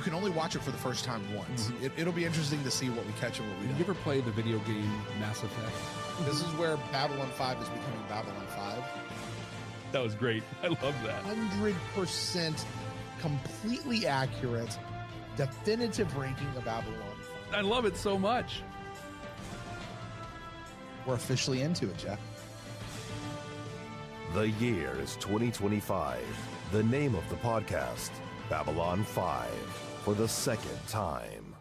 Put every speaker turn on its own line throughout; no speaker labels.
can only watch it for the first time once. It'll be interesting to see what we catch and what we don't.
Did you ever play the video game Mass Effect?
This is where Babylon 5 is becoming Babylon 5.
That was great. I love that.
100% completely accurate, definitive ranking of Babylon 5.
I love it so much.
We're officially into it, Jeff.
The year is 2025. The name of the podcast, Babylon 5, for the second time.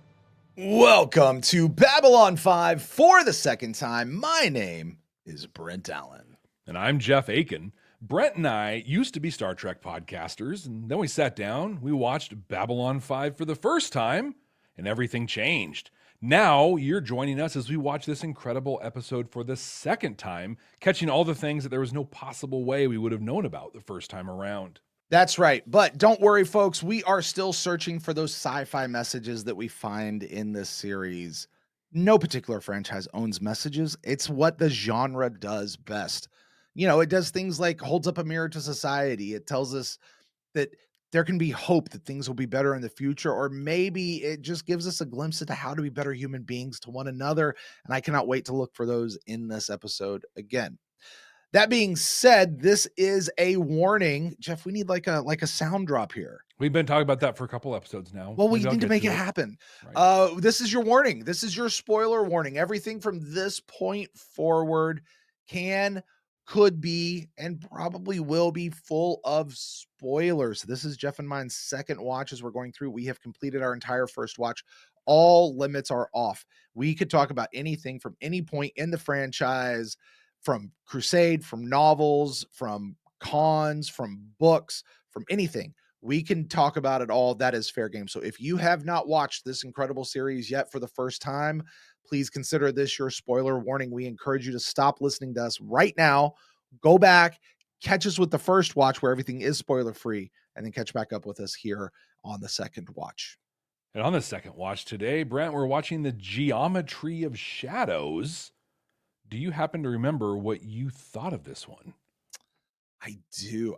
Welcome to Babylon 5 for the second time. My name is Brent Allen.
And I'm Jeff Akin. Brent and I used to be Star Trek podcasters, and then we sat down, we watched Babylon 5 for the first time, and everything changed. Now you're joining us as we watch this incredible episode for the second time, catching all the things that there was no possible way we would have known about the first time around.
That's right. But don't worry, folks. We are still searching for those sci-fi messages that we find in this series. No particular franchise owns messages. It's what the genre does best. You know, it does things like holds up a mirror to society. It tells us that there can be hope that things will be better in the future, or maybe it just gives us a glimpse into how to be better human beings to one another. And I cannot wait to look for those in this episode again. That being said, this is a warning. Jeff, we need like a sound drop here.
We've been talking about that for a couple episodes now.
Well, we need to make it happen. Right. This is your warning. This is your spoiler warning. Everything from this point forward could be, and probably will be full of spoilers. This is Jeff and mine's second watch as we're going through. We have completed our entire first watch. All limits are off. We could talk about anything from any point in the franchise, from Crusade, from novels, from cons, from books, from anything. We can talk about it all. That is fair game. So if you have not watched this incredible series yet for the first time, please consider this your spoiler warning. We encourage you to stop listening to us right now. Go back, catch us with the first watch where everything is spoiler free, and then catch back up with us here on the second watch.
And on the second watch today, Brent, we're watching the Geometry of Shadows. Do you happen to remember what you thought of this one?
I do.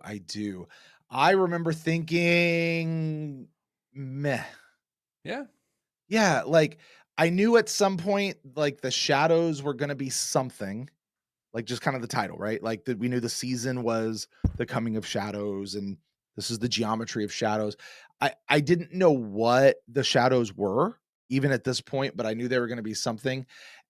I remember thinking, meh. Yeah, like I knew at some point, like the shadows were going to be something, like just kind of the title, right? Like that we knew the season was the coming of shadows, and this is the geometry of shadows. I didn't know what the shadows were, even at this point, but I knew they were going to be something.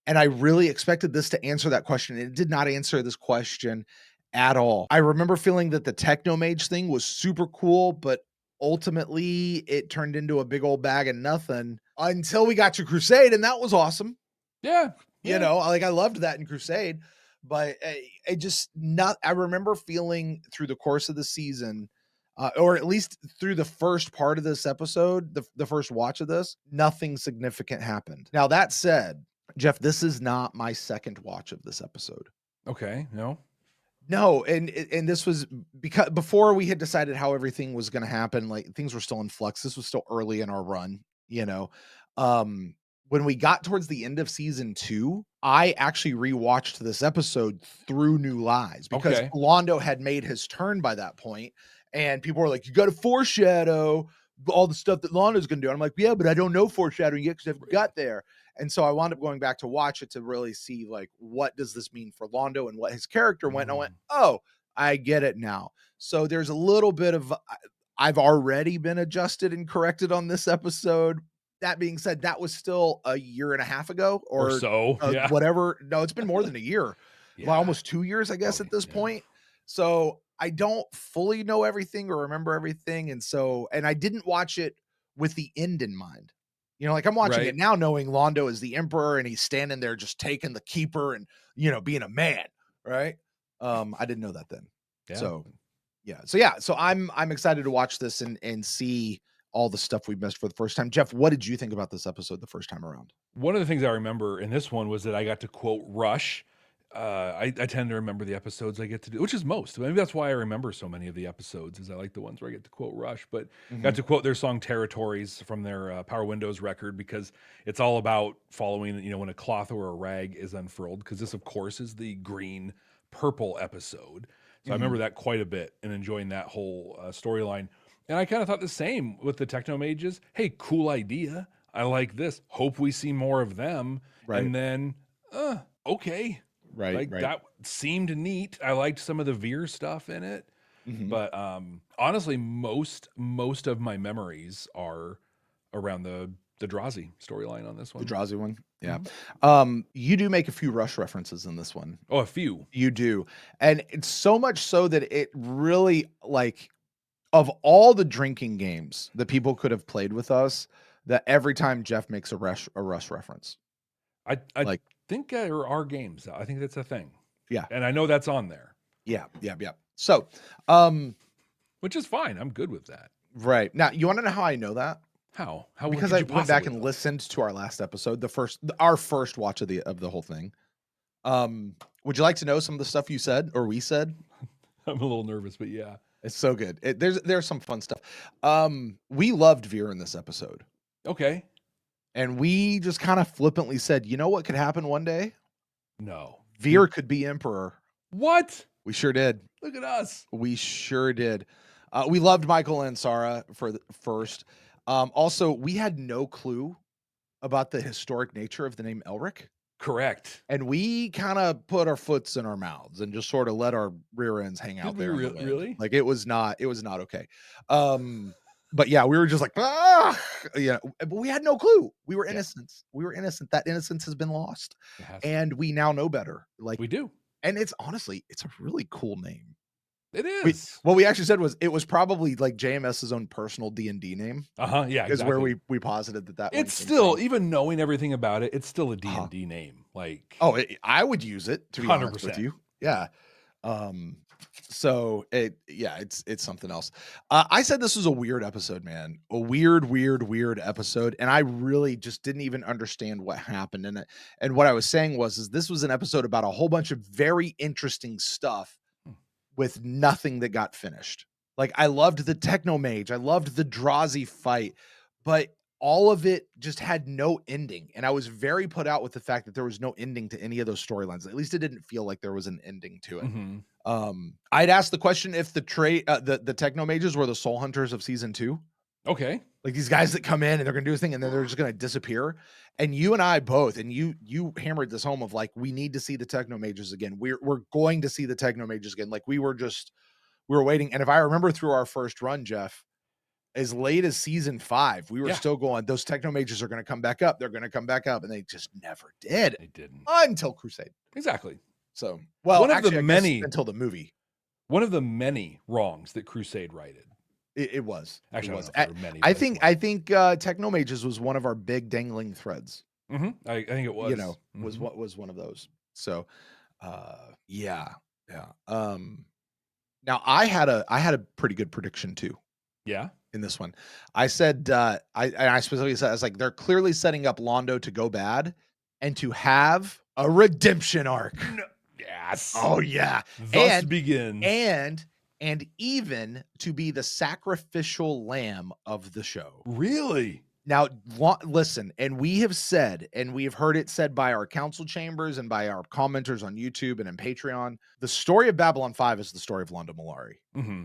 And I really expected this to answer that question. It did not answer this question at all. I remember feeling that the Technomage thing was super cool, but ultimately it turned into a big old bag of nothing until we got to Crusade, and that was awesome.
Yeah.
You know, like I loved that in Crusade, but I remember feeling through the course of the season, or at least through the first part of this episode, the first watch of this, nothing significant happened. Now that said, Jeff, this is not my second watch of this episode.
Okay,
No, and this was because before we had decided how everything was going to happen, like things were still in flux. This was still early in our run, you know. When we got towards the end of season 2, I actually rewatched this episode through new lies because Londo had made his turn by that point, and people were like, "You got to foreshadow all the stuff that Londo's going to do." And I'm like, "Yeah, but I don't know foreshadowing yet because I haven't got there." And so I wound up going back to watch it to really see, like, what does this mean for Londo and what his character went. And I went, oh, I get it now. So there's a little bit of, I've already been adjusted and corrected on this episode. That being said, that was still a year and a half ago or
so,
whatever. No, it's been more than a year, well, almost 2 years, I guess, at this point. So I don't fully know everything or remember everything. And I didn't watch it with the end in mind. You know, like I'm watching it now knowing Londo is the emperor and he's standing there just taking the keeper and, you know, being a man. Right. I didn't know that then. Yeah. So I'm excited to watch this and see all the stuff we missed for the first time. Jeff, what did you think about this episode the first time around?
One of the things I remember in this one was that I got to quote Rush. I tend to remember the episodes I get to do, which is most. Maybe that's why I remember so many of the episodes, is I like the ones where I get to quote Rush. But got to quote their song Territories from their Power Windows record, because it's all about following, you know, when a cloth or a rag is unfurled, because this, of course, is the green purple episode. So I remember that quite a bit and enjoying that whole storyline. And I kind of thought the same with the techno mages. Hey, cool idea. I like this. Hope we see more of them.
Right.
And then, okay.
Right.
Like that seemed neat. I liked some of the Veer stuff in it.
Mhm.
But honestly, most of my memories are around the Drazi storyline on this one.
The Drazi one. Yeah.
Mm-hmm.
You do make a few Rush references in this one.
Oh, a few.
You do. And it's so much so that it really, like, of all the drinking games that people could have played with us, that every time Jeff makes a Rush reference.
I
Like,
think there are games. I think that's a thing.
yeah.
And I know that's on there.
Yeah. So,
which is fine. I'm good with that.
right. Now, you want to know how I know that?
How
Because I went back and listened to our last episode, our first watch of the whole thing. Would you like to know some of the stuff you said or we said?
I'm a little nervous, but yeah.
It's so good. There's some fun stuff. We loved Veer in this episode.
Okay.
And we just kind of flippantly said, you know what could happen one day?
No.
Veer could be emperor.
What?
We sure did.
Look at us.
We sure did. We loved Michael and Sarah for the first. Also, we had no clue about the historic nature of the name Elric.
Correct.
And we kind of put our foots in our mouths and just sort of let our rear ends hang out there.
Really?
Like it was not okay. But yeah, we were just like, but we had no clue. We were innocent. We were innocent. That innocence has been lost. And we now know better. Like
we do.
And it's honestly, it's a really cool name.
It is.
What we actually said was it was probably like JMS's own personal D&D name.
Yeah,
is where we posited that
it's still, even knowing everything about it, it's still a D&D name. Like,
I would use it, to be 100%. Honest with you. Yeah. So it's something else. I said this was a weird episode, man. A weird episode. And I really just didn't even understand what happened in it. And what I was saying was this was an episode about a whole bunch of very interesting stuff with nothing that got finished. Like I loved the Techno Mage. I loved the Drazi fight, but all of it just had no ending. And I was very put out with the fact that there was no ending to any of those storylines. At least it didn't feel like there was an ending to it.
Mm-hmm.
I'd asked the question if the Techno Mages were the soul hunters of season 2.
Okay.
Like these guys that come in and they're going to do this thing and then they're just going to disappear. And you and I both, and you hammered this home of like, we need to see the Techno Mages again. We're going to see the Techno Mages again. Like we were waiting. And if I remember through our first run, Jeff, as late as season 5, we were still going, those Techno Mages are going to come back up. They're going to come back up. And they just never did.
They didn't.
Until Crusade.
Exactly.
So, well,
one of the many
until the movie.
One of the many wrongs that Crusade righted.
It was.
Actually,
it was.
Many,
I think Techno Mages was one of our big dangling threads.
Mm-hmm. I think it was.
You know, was what was one of those. So, yeah. Now I had a pretty good prediction too.
Yeah.
In this one, I said I specifically said I was like they're clearly setting up Londo to go bad and to have a redemption arc.
No. Yes.
Oh yeah.
Thus begins.
And even to be the sacrificial lamb of the show.
Really?
Now, listen, and we have said, and we have heard it said by our council chambers and by our commenters on YouTube and in Patreon, the story of Babylon 5 is the story of Londo Mollari.
Mm-hmm.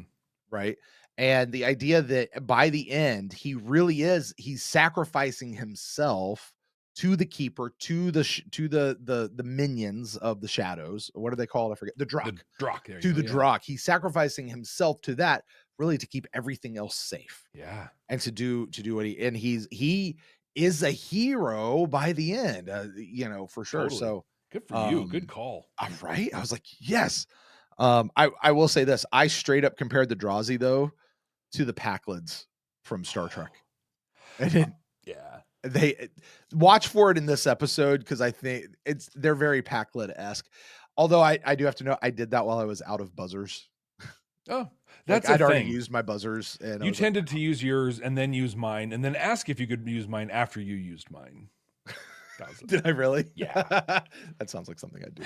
Right? And the idea that by the end, he's sacrificing himself to the keeper, to the minions of the shadows. What are they called? I forget. The Drakh.
The Drakh.
To the Drakh. He's sacrificing himself to that, really to keep everything else safe.
Yeah.
And to do what he is a hero by the end, for sure.
Totally.
So
good for you. Good call.
Right? I was like, yes. I will say this. I straight up compared the Drazi though to the Packlids from Star Trek. And they watch for it in this episode because I think they're very Packlid-esque. Although I do have to know I did that while I was out of buzzers.
Oh, that's
I'd already used my buzzers, and
you tended to use yours and then use mine, and then ask if you could use mine after you used mine.
Did I really?
Yeah,
that sounds like something I do.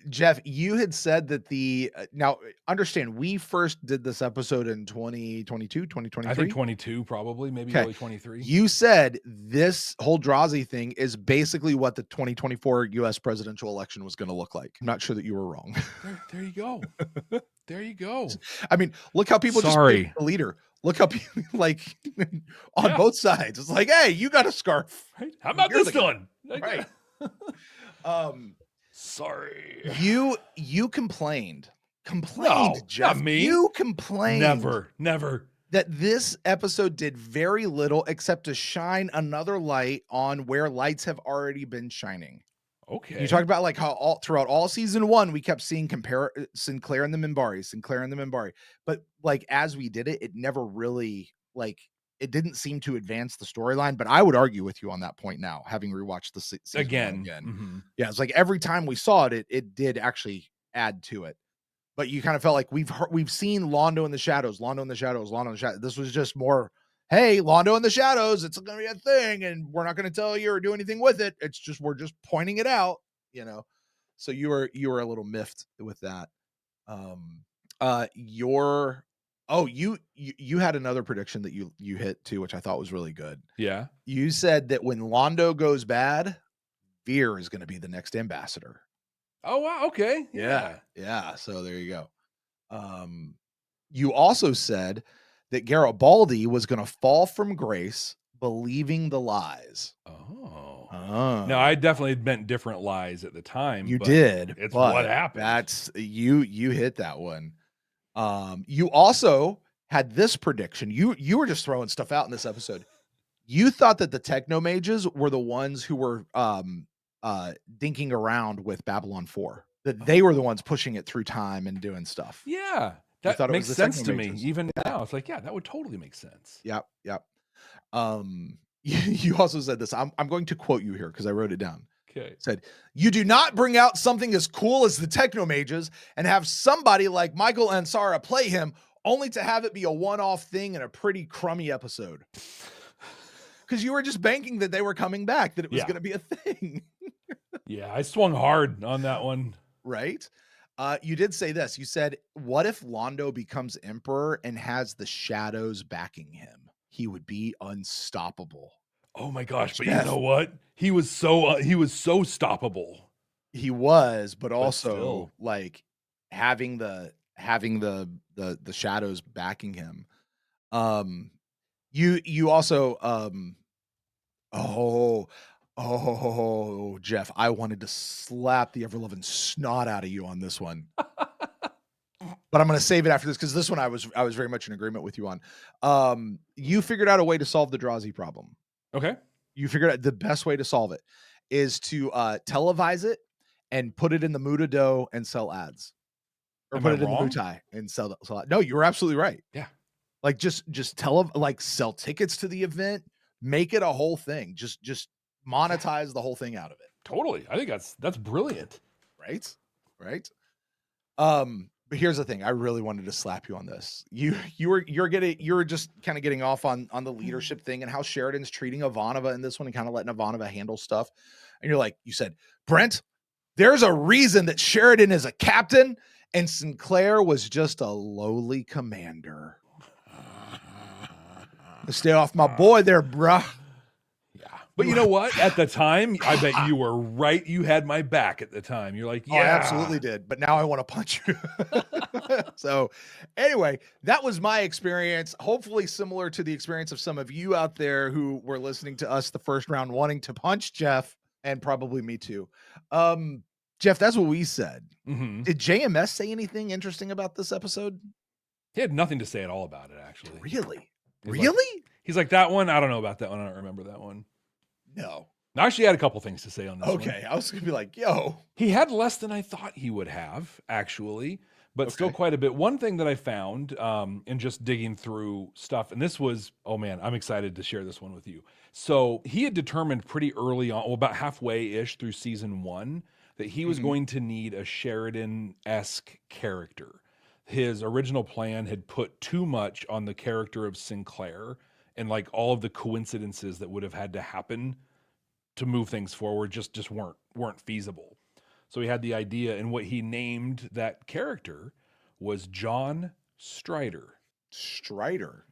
Jeff, you had said that now understand, we first did this episode in 2022, 2023.
I think 22 probably, maybe
Okay.
early 23.
You said this whole jal'Zha thing is basically what the 2024 US presidential election was going to look like. I'm not sure that you were wrong.
There you go. There you go.
I mean, look how people just pick the leader. Look how people like on both sides. It's like, hey, you got a scarf.
Right? How about this one?
Right.
Sorry.
You complained,
No,
Jeff.
not me.
You complained.
Never.
That this episode did very little except to shine another light on where lights have already been shining.
Okay.
You talked about like how throughout all season 1, we kept seeing Sinclair and the Minbari. But like as we did it, it never really it didn't seem to advance the storyline. But I would argue with you on that point now, having rewatched the season again.
Mm-hmm.
Yeah, it's like every time we saw it, it did actually add to it. But you kind of felt like we've seen Londo in the shadows. This was just more, hey, Londo in the shadows, it's going to be a thing, and we're not going to tell you or do anything with it. It's just we're just pointing it out, So you were a little miffed with that. You had another prediction that you hit too, which I thought was really good.
Yeah.
You said that when Londo goes bad, Veer is going to be the next ambassador.
Oh wow, okay.
Yeah. So there you go. You also said that Garibaldi was going to fall from grace, believing the lies.
Oh. No, I definitely meant different lies at the time.
You did.
It's what happened.
That's you hit that one. You also had this prediction. You were just throwing stuff out in this episode. You thought that the techno mages were the ones who were dinking around with Babylon 4, that they were the ones pushing it through time and doing stuff.
Yeah, that makes sense to me. Even now, it's like, yeah, that would totally make sense.
Yep. You also said this. I'm going to quote you here because I wrote it down.
Okay.
Said, you do not bring out something as cool as the techno mages and have somebody like Michael Ansara play him only to have it be a one-off thing in a pretty crummy episode. Because you were just banking that they were coming back, that it was going to be a thing.
Yeah, I swung hard on that one.
Right? You did say this. You said, what if Londo becomes emperor and has the shadows backing him? He would be unstoppable.
Oh my gosh, but you know what? He was so stoppable.
He was, but also
still,
like having the shadows backing him. You also Jeff, I wanted to slap the ever-loving snot out of you on this one. But I'm going to save it after this because this one I was very much in agreement with you on. You figured out a way to solve the jal'Zha problem.
Okay.
You figured out the best way to solve it is to televise it and put it in the Mutado and sell ads. Or put it in the Mutai and sell ads. No, you were absolutely right.
Yeah.
Like just sell tickets to the event, make it a whole thing. Just monetize the whole thing out of it.
Totally. I think that's brilliant.
Right. But here's the thing. I really wanted to slap you on this. You're just kind of getting off on the leadership thing and how Sheridan's treating Ivanova in this one and kind of letting Ivanova handle stuff. And you're like, you said, Brent, there's a reason that Sheridan is a captain and Sinclair was just a lowly commander. Stay off my boy there, bruh.
Yeah. But you know what? At the time, I bet you were right. You had my back at the time. You're like, yeah.
I absolutely did. But now I want to punch you. So anyway, that was my experience. Hopefully similar to the experience of some of you out there who were listening to us the first round wanting to punch Jeff, and probably me too. Jeff, that's what we said.
Mm-hmm.
Did JMS say anything interesting about this episode?
He had nothing to say at all about it, actually.
Really?
He's like, that one? I don't know about that one. I don't remember that one.
No.
I actually had a couple things to say on this one.
Okay. I was going to be like, yo.
He had less than I thought he would have, actually, but still quite a bit. One thing that I found in just digging through stuff, and this was, oh man, I'm excited to share this one with you. So he had determined pretty early on, well, about halfway-ish through season 1, that he was going to need a Sheridan-esque character. His original plan had put too much on the character of Sinclair and like all of the coincidences that would have had to happen to move things forward just weren't feasible. So he had the idea, and what he named that character was John Strider.
Strider,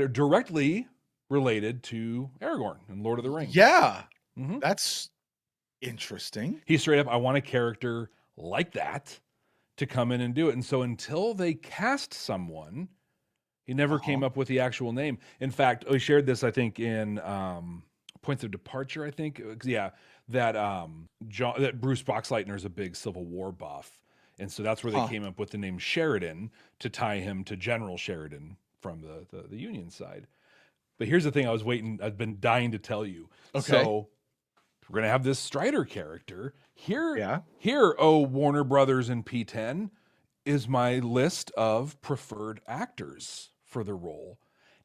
directly related to Aragorn in Lord of the Rings.
Yeah,
Mhm.
that's interesting.
He straight up, I want a character like that to come in and do it. And so until they cast someone, he never came up with the actual name. In fact, we shared this, I think, in Points of Departure, I think. Yeah, that that Bruce Boxleitner is a big Civil War buff. And so that's where they came up with the name Sheridan to tie him to General Sheridan from the Union side. But here's the thing I've been dying to tell you.
Okay.
So we're going to have this Strider character. Here, Warner Brothers and P10 is my list of preferred actors for the role.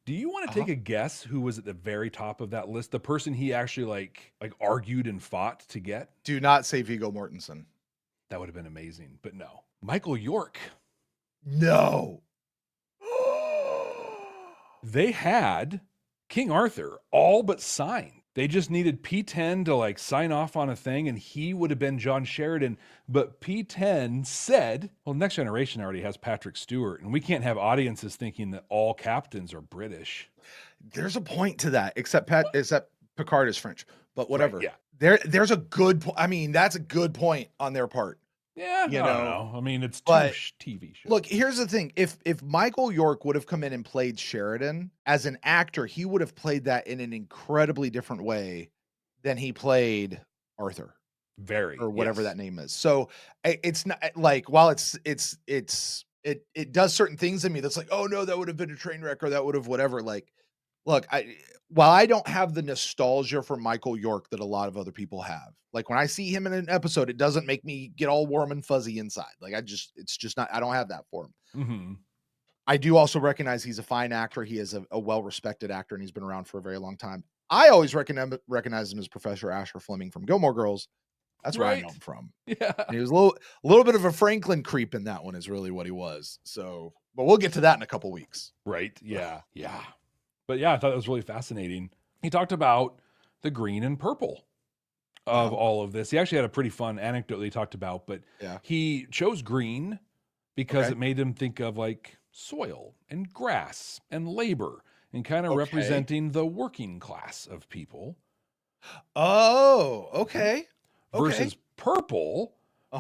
Do you want to take a guess who was at the very top of that list? The person he actually like argued and fought to get?
Do not say Viggo Mortensen.
That would have been amazing, but no. Michael York.
No.
They had King Arthur all but signed. They just needed P10 to like sign off on a thing, and he would have been John Sheridan. But P10 said, well, Next Generation already has Patrick Stewart, and we can't have audiences thinking that all captains are British.
There's a point to that, except Picard is French, but whatever.
Right, yeah.
There's a good I mean, that's a good point on their part.
Yeah,
you
I don't know. I mean, it's two TV shows.
Look, here's the thing. If Michael York would have come in and played Sheridan as an actor, he would have played that in an incredibly different way than he played Arthur. Or whatever that name is. So it's not like, while it does certain things in me that's like, oh no, that would have been a train wreck, or that would have whatever. Like, look, while I don't have the nostalgia for Michael York that a lot of other people have, like when I see him in an episode, it doesn't make me get all warm and fuzzy inside. Like it's just not, I don't have that for him.
Mm-hmm.
I do also recognize he's a fine actor. He is a well-respected actor, and he's been around for a very long time. I always recognize him as Professor Asher Fleming from Gilmore Girls. That's where I know him from.
Yeah.
And he was a little bit of a Franklin creep in that one, is really what he was. So, but we'll get to that in a couple weeks.
Right. Yeah. Yeah. But yeah, I thought that was really fascinating. He talked about the green and purple of all of this. He actually had a pretty fun anecdote that he talked about, but he chose green because it made him think of like soil and grass and labor and kind of representing the working class of people.
Oh, okay.
Versus purple,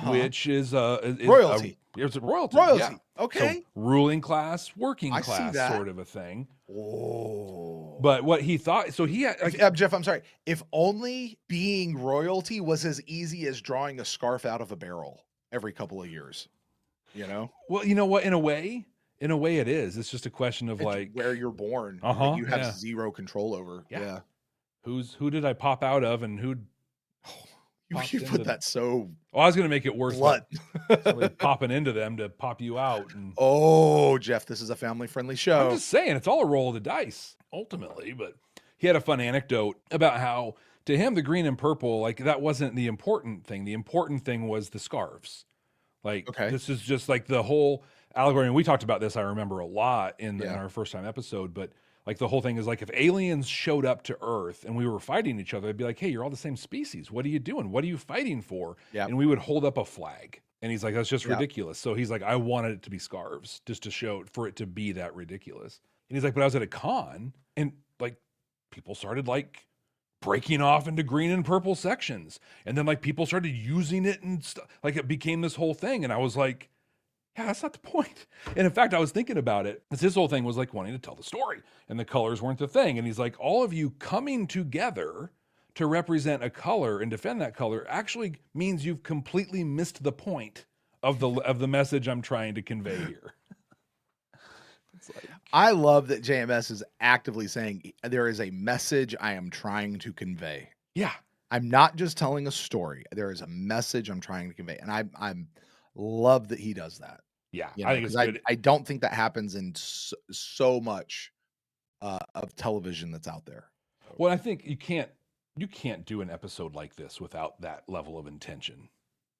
which is
royalty.
It's a royalty.
Royalty.
Yeah.
Okay.
So ruling class, working
I see
class
that.
sort of a thing.
Oh.
But what he thought, so he had,
Jeff, I'm sorry. If only being royalty was as easy as drawing a scarf out of a barrel every couple of years, you know?
Well, you know what? In a way it is. It's just a question of like
where you're born. That you have zero control over.
Yeah. Who did I pop out of, and who?
You put that so.
Oh, I was going to make it worse.
Blunt.
Somebody popping into them to pop you out. And
Jeff, this is a family-friendly show.
I'm just saying, it's all a roll of the dice ultimately. But he had a fun anecdote about how to him the green and purple, like that wasn't the important thing. The important thing was the scarves. Like this is just like the whole allegory. And we talked about this, I remember, a lot in our first time episode, but. Like the whole thing is like if aliens showed up to Earth and we were fighting each other, they'd be like, hey, you're all the same species. What are you doing? What are you fighting for? And we would hold up a flag. And he's like, that's just ridiculous. So he's like, I wanted it to be scarves just to show for it to be that ridiculous. And he's like, but I was at a con and like people started like breaking off into green and purple sections. And then like people started using it and like it became this whole thing. And I was like, yeah, that's not the point. And in fact, I was thinking about it. His whole thing was like wanting to tell the story, and the colors weren't the thing. And he's like, all of you coming together to represent a color and defend that color actually means you've completely missed the point of the message I'm trying to convey here.
I love that JMS is actively saying there is a message I am trying to convey.
Yeah.
I'm not just telling a story. There is a message I'm trying to convey. And I'm love that he does that.
Yeah,
I think it's good. I don't think that happens in so much of television that's out there.
Well, I think you can't do an episode like this without that level of intention.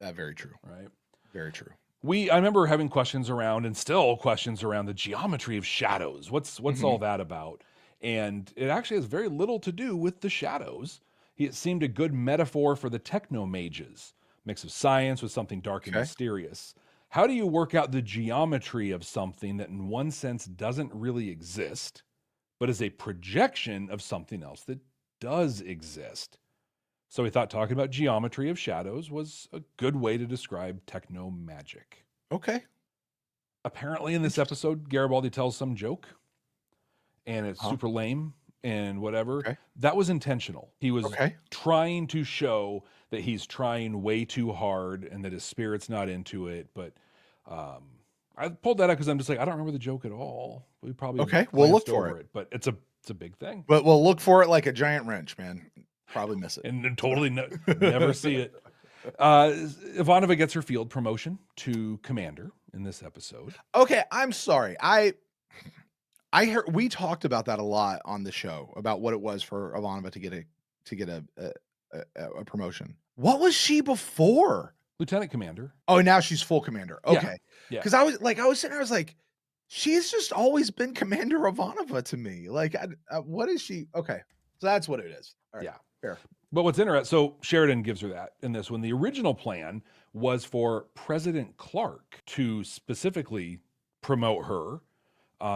Very true.
Right?
Very true.
I remember having questions around, and still questions around, the geometry of shadows. What's all that about? And it actually has very little to do with the shadows. It seemed a good metaphor for the techno mages mix of science with something dark and
Okay.
mysterious. How do you work out the geometry of something that in one sense doesn't really exist, but is a projection of something else that does exist? So we thought talking about geometry of shadows was a good way to describe techno magic.
Okay.
Apparently in this episode, Garibaldi tells some joke and it's super lame and whatever.
Okay.
That was intentional. He was
Okay.
trying to show that he's trying way too hard and that his spirit's not into it. But I pulled that out because I'm just like, I don't remember the joke at all. We probably
We'll look
glanced
for
over it, but it's a big thing.
But we'll look for it like a giant wrench, man. Probably miss it.
And totally never see it. Ivanova gets her field promotion to commander in this episode.
Okay, I'm sorry. I heard we talked about that a lot on the show about what it was for Ivanova to get a promotion. What was she before?
Lieutenant commander.
Oh, now she's full commander. Okay.
Yeah.
Because I was sitting there, I was like, she's just always been Commander Ivanova to me. Like, what is she? Okay. So that's what it is. All right.
Yeah.
Fair.
But what's interesting, so Sheridan gives her that in this one. The original plan was for President Clark to specifically promote her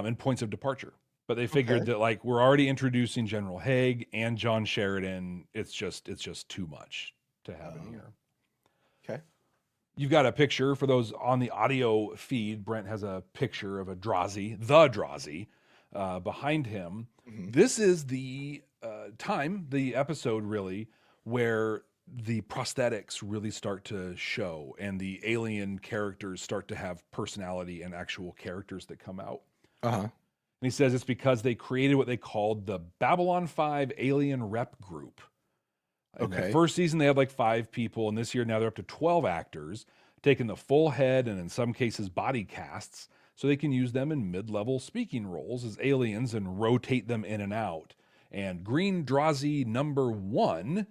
in points of departure. But they figured that like we're already introducing General Haig and John Sheridan. It's just too much to have in here.
Okay.
You've got a picture for those on the audio feed. Brent has a picture of the Drazi, behind him.
Mm-hmm.
This is the the episode really, where the prosthetics really start to show and the alien characters start to have personality and actual characters that come out. And he says it's because they created what they called the Babylon 5 Alien Rep Group. In the first season, they had like 5 people, and this year now they're up to 12 actors, taking the full head and in some cases body casts, so they can use them in mid-level speaking roles as aliens and rotate them in and out. And Green Drazi number 1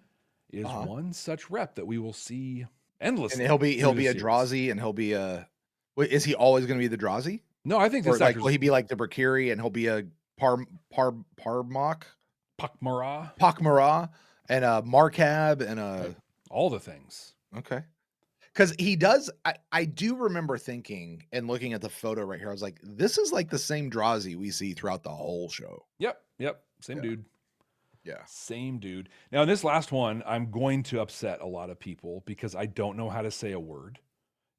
is one such rep that we will see endlessly.
And he'll be a Drazi, and he'll be a. Wait, is he always going to be the Drazi?
No, I think this
like will he be like the Brakiri, and he'll be a Parmok, Pakmara, and a Markab, and
all the things.
Okay. Because he does, I do remember thinking and looking at the photo right here, I was like, this is like the same Drazi we see throughout the whole show.
Yep. Same dude.
Yeah.
Same dude. Now, in this last one, I'm going to upset a lot of people because I don't know how to say a word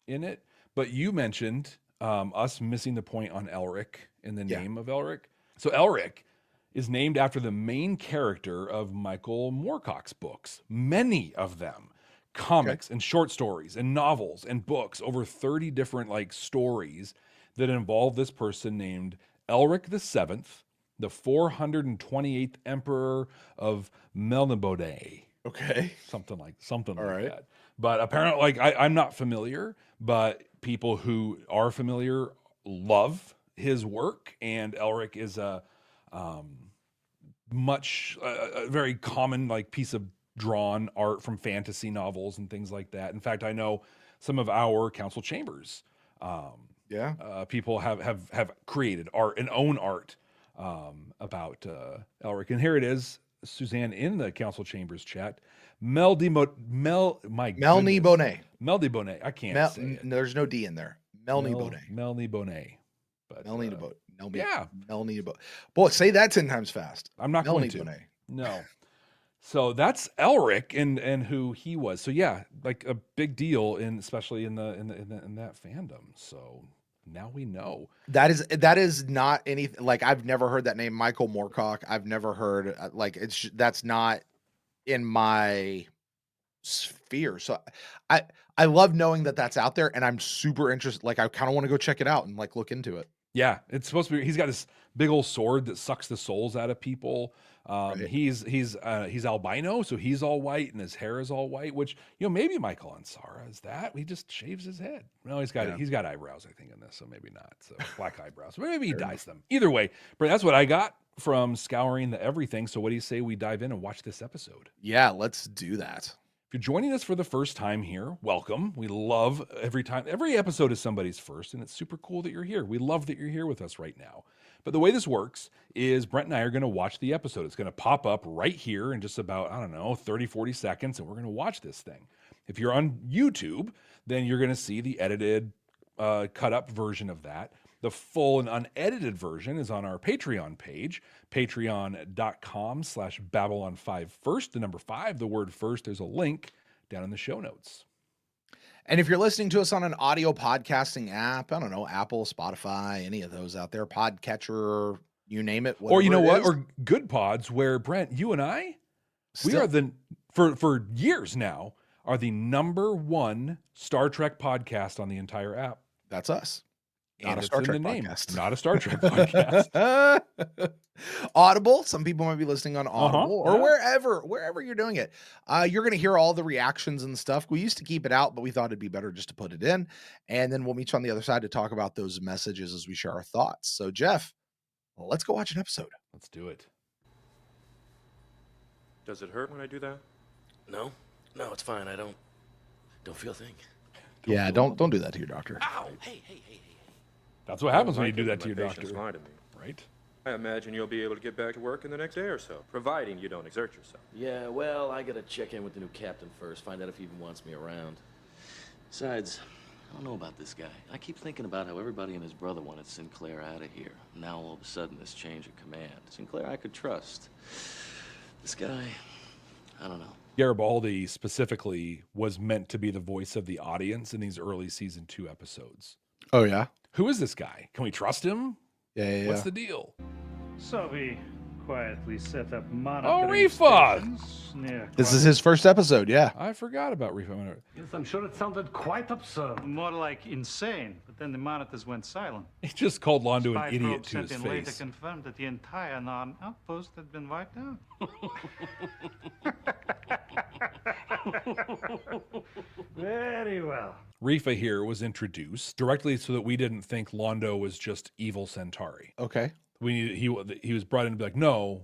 in it. But you mentioned us missing the point on Elric in the name of Elric. So Elric is named after the main character of Michael Moorcock's books, many of them. Comics and short stories and novels and books, over 30 different like stories that involve this person named Elric VII, the 428th emperor of Melnibone.
Okay.
Something like that. But apparently, like I'm not familiar, but people who are familiar love his work, and Elric is a very common like piece of drawn art from fantasy novels and things like that. In fact, I know some of our council chambers, people have created art and own art about Elric. And here it is, Suzanne in the council chambers chat. Melnibone. I can't say it.
There's no D in there. Melnibone.
But
Melnibone. Boy, say that 10 times fast.
I'm not going to. No. So that's Elric and who he was. So yeah, like a big deal especially in that fandom. So now we know.
That is not anything like I've never heard that name, Michael Moorcock. I've never heard like that's not in my sphere. So I love knowing that that's out there, and I'm super interested. Like I kind of want to go check it out and like look into it.
Yeah, it's supposed to be. He's got this big old sword that sucks the souls out of people. He's albino, so he's all white, and his hair is all white. Which maybe Michael Ansara is that. He just shaves his head. No, he's got eyebrows, I think, in this, so maybe not. So black eyebrows, but maybe he dyes them. Either way, Brent, that's what I got from scouring the everything. So what do you say we dive in and watch this episode?
Yeah, let's do that.
If you're joining us for the first time here, welcome. We love every episode is somebody's first, and it's super cool that you're here. We love that you're here with us right now. But the way this works is Brent and I are going to watch the episode. It's going to pop up right here in just about, 30, 40 seconds, and we're going to watch this thing. If you're on YouTube, then you're going to see the edited, cut up version of that. The full and unedited version is on our Patreon page, patreon.com/Babylon5First, the number 5, the word first. There's a link down in the show notes.
And if you're listening to us on an audio podcasting app, I don't know, Apple, Spotify, any of those out there, Podcatcher, you name it.
Or you know what?
Is.
Or Good Pods, where Brent, you and I, we are for years now, are the number 1 Star Trek podcast on the entire app.
That's us.
Not
And
a Star Trek
podcast.
Not a Star Trek podcast.
Audible. Some people might be listening on Audible or wherever you're doing it. You're going to hear all the reactions and stuff. We used to keep it out, but we thought it'd be better just to put it in. And then we'll meet you on the other side to talk about those messages as we share our thoughts. So, Jeff, let's go watch an episode.
Let's do it.
Does it hurt when I do that?
No, it's fine. I don't feel a thing.
Don't do that to your doctor.
Ow! Hey.
That's what happens when you do that to your
Patients
doctor.
lie to me.
Right?
I imagine you'll be able to get back to work in the next day or so, providing you don't exert yourself.
Yeah, well, I gotta check in with the new captain first, find out if he even wants me around. Besides, I don't know about this guy. I keep thinking about how everybody and his brother wanted Sinclair out of here. Now all of a sudden this change of command. Sinclair I could trust. This guy, I don't know.
Garibaldi specifically was meant to be the voice of the audience in these early season 2 episodes.
Oh, yeah?
Who is this guy? Can we trust him?
Yeah.
What's the deal?
So we quietly set up monitoring
Rifa!
stations near
This is his first episode, yeah.
I forgot about Rifa.
Yes, I'm sure it sounded quite absurd.
more like insane, but then the monitors went silent.
He just called Londo
Spy
an idiot
probe
to
sent
his
in later
face.
confirmed that the entire non outpost had been wiped out.
Very well.
Rifa here was introduced directly so that we didn't think Londo was just evil Centauri.
Okay.
He was brought in to be like, no,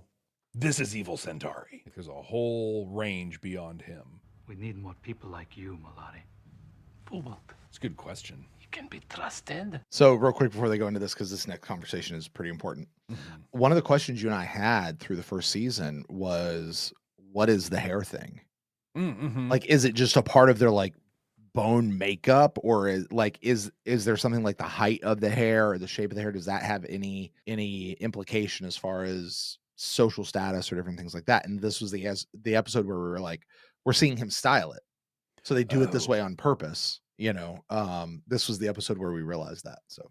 this is evil Centauri. There's a whole range beyond him.
We need more people like you, Malari.
Forward.
It's a good question.
You can be trusted.
So real quick before they go into this, because this next conversation is pretty important. One of the questions you and I had through the first season was, what is the hair thing?
Mm-hmm.
Like, is it just a part of their like bone makeup, or is there something like the height of the hair or the shape of the hair? Does that have any implication as far as social status or different things like that? And this was the episode where we were like, we're seeing him style it, so they do it this way on purpose. This was the episode where we realized that. So,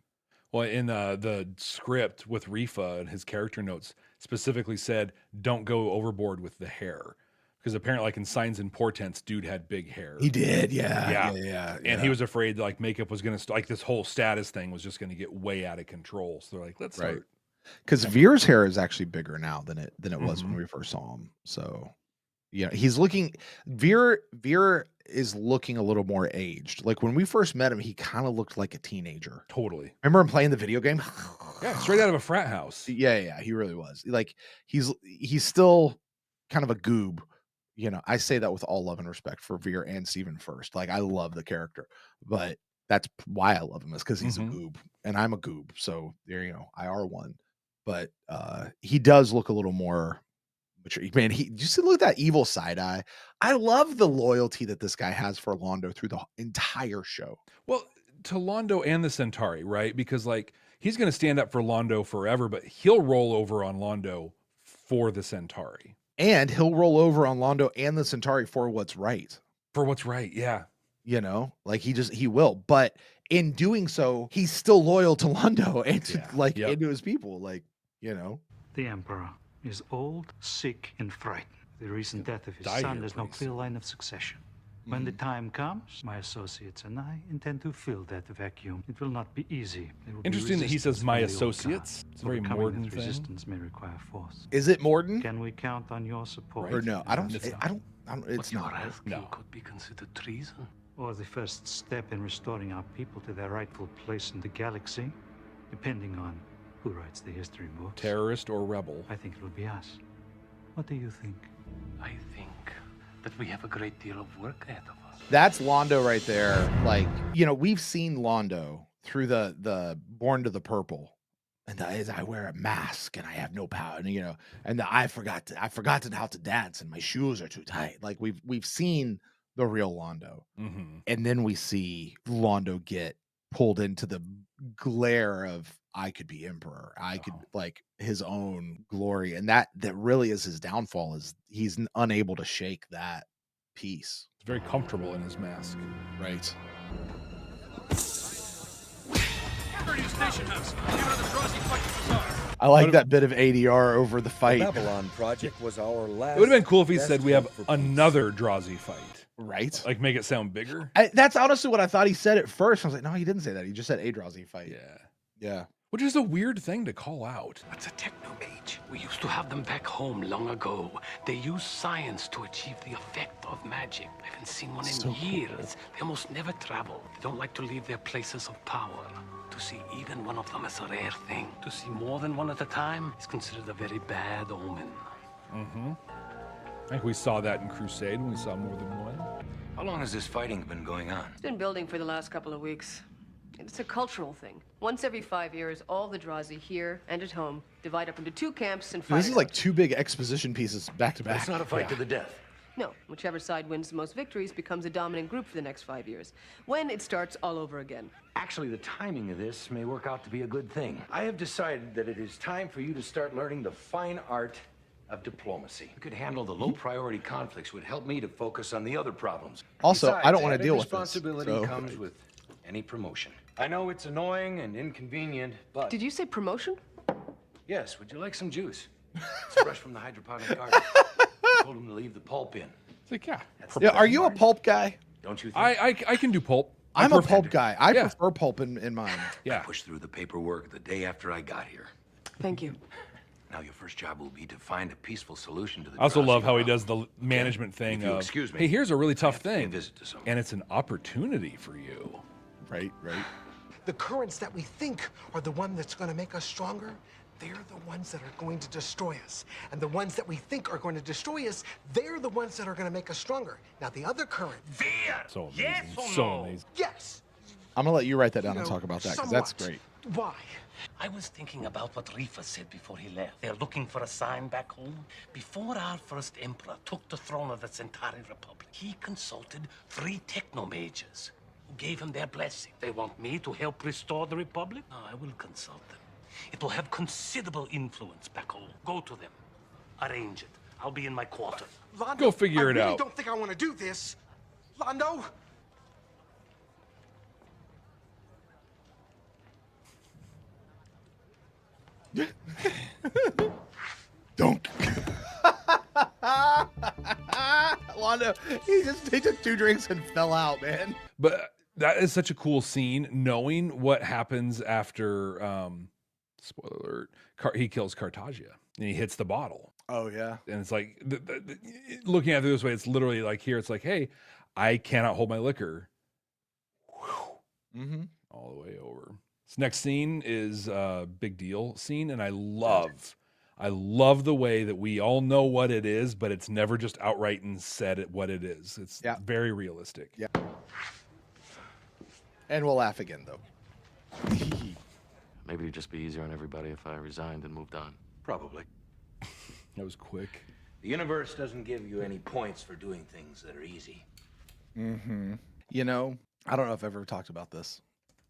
well, in the script with Rifa and his character notes specifically said, don't go overboard with the hair. Because apparently, like in Signs and Portents, dude had big hair.
he did, yeah.
And he was afraid like makeup was going to like this whole status thing was just going to get way out of control. So they're like, let's start.
Because Veer's hair is actually bigger now than it was when we first saw him. So, he's looking. Veer is looking a little more aged. Like when we first met him, he kind of looked like a teenager.
Totally.
Remember him playing the video game?
Yeah, straight out of a frat house.
Yeah, he really was. Like he's still kind of a goob. I say that with all love and respect for Veer and Steven first. Like, I love the character, but that's why I love him, is because he's a goob and I'm a goob. So there I are one. But he does look a little more mature. Man, you see, look at that evil side eye. I love the loyalty that this guy has for Londo through the entire show.
Well, to Londo and the Centauri, right? Because like he's going to stand up for Londo forever, but he'll roll over on Londo for the Centauri.
And he'll roll over on Londo and the Centauri for what's right.
For what's right, yeah.
Like he will. But in doing so, he's still loyal to Londo and to and to his people. Like,
The Emperor is old, sick, and frightened. The recent death of his son, there's no clear line of succession. When the time comes, my associates and I intend to fill that vacuum. It will not be easy.
Interesting that he says my associates. It's a very Morden thing.
Resistance may require force.
Is it Morden?
Can we count on your support?
Or no? I don't. It's
What
not.
you're asking
No.
could be considered treason.
Or the first step in restoring our people to their rightful place in the galaxy, depending on who writes the history books.
Terrorist or rebel.
I think it will be us. What do you think?
I think that we have a great deal of work ahead of us.
That's Londo right there. Like, we've seen Londo through the Born to the Purple, and I wear a mask and I have no power, and I forgot how to dance and my shoes are too tight. Like we've seen the real Londo.
Mm-hmm.
And then we see Londo get pulled into the glare of I could be emperor. I could like his own glory. And that really is his downfall, is he's unable to shake that piece.
He's very comfortable in his mask.
Right. I like that bit of ADR over the fight.
The Babylon project was our last.
It would have been cool if he said we have
hope for peace.
another Drazi fight.
Right.
Like make it sound bigger.
That's honestly what I thought he said at first. I was like, no, he didn't say that. He just said a Drazi fight.
Yeah.
Yeah.
Which is a weird thing to call out.
That's a technomage. We used to have them back home long ago. They use science to achieve the effect of magic. I haven't seen one in years. They almost never travel. They don't like to leave their places of power. To see even one of them is a rare thing. To see more than one at a time is considered a very bad omen.
Mm-hmm. I think we saw that in Crusade when we saw more than one.
How long has this fighting been going on?
It's been building for the last couple of weeks. It's a cultural thing. Once every 5 years, all the Drazi here and at home divide up into 2 camps and fight.
This is like 2 big exposition pieces back to back.
It's not a fight to the death.
No, whichever side wins the most victories becomes a dominant group for the next 5 years. When it starts all over again.
Actually, the timing of this may work out to be a good thing. I have decided that it is time for you to start learning the fine art of diplomacy. You could handle the low-priority conflicts would help me to focus on the other problems.
Also,
Besides,
I don't want to
added
deal with this.
responsibility
So.
comes with any promotion. I know it's annoying and inconvenient, but...
Did you say promotion?
Yes, would you like some juice? It's fresh from the hydroponic garden. I told him to leave the pulp in.
It's like, yeah.
Yeah, are you a pulp guy?
Don't you think?
I can do pulp.
I'm a pulp guy. I
Yeah.
prefer pulp in mine.
Yeah.
I pushed through the paperwork the day after I got here.
Thank you.
Now your first job will be to find a peaceful solution to the
I also
Drazi
love how he
problem.
does the management thing
if you'll
of,
excuse me,
hey, here's a really tough
have to pay a
thing,
visit to someone.
and it's an opportunity for you.
Right.
The currents that we think are the one that's going to make us stronger, they're the ones that are going to destroy us. And the ones that we think are going to destroy us, they're the ones that are going to make us stronger. Now, the other current...
So amazing. So amazing.
Yes.
I'm going to let you write that down
You
and
know,
talk about that, because that's
somewhat.
great.
Why?
I was thinking about what Rifa said before he left. They're looking for a sign back home. Before our first emperor took the throne of the Centauri Republic, he consulted 3 technomages who gave him their blessing. They want me to help restore the Republic? No, I will consult them. It will have considerable influence back home. Go to them. Arrange it. I'll be in my quarters.
Londo,
Go figure it
I really
out.
don't think I want to do this. Londo?
Don't. Londo, he took 2 drinks and fell out, man.
But that is such a cool scene, knowing what happens after, spoiler alert, he kills Cartagia and he hits the bottle.
Oh, yeah.
And it's like, looking at it this way, it's literally like here, it's like, hey, I cannot hold my liquor.
Mm-hmm.
All the way over. This next scene is a big deal scene, and I love the way that we all know what it is, but it's never just outright and said what it is. It's very realistic.
Yeah. And we'll laugh again, though.
Maybe it'd just be easier on everybody if I resigned and moved on.
Probably.
That was quick.
The universe doesn't give you any points for doing things that are easy.
Mm-hmm. You know, I don't know if I've ever talked about this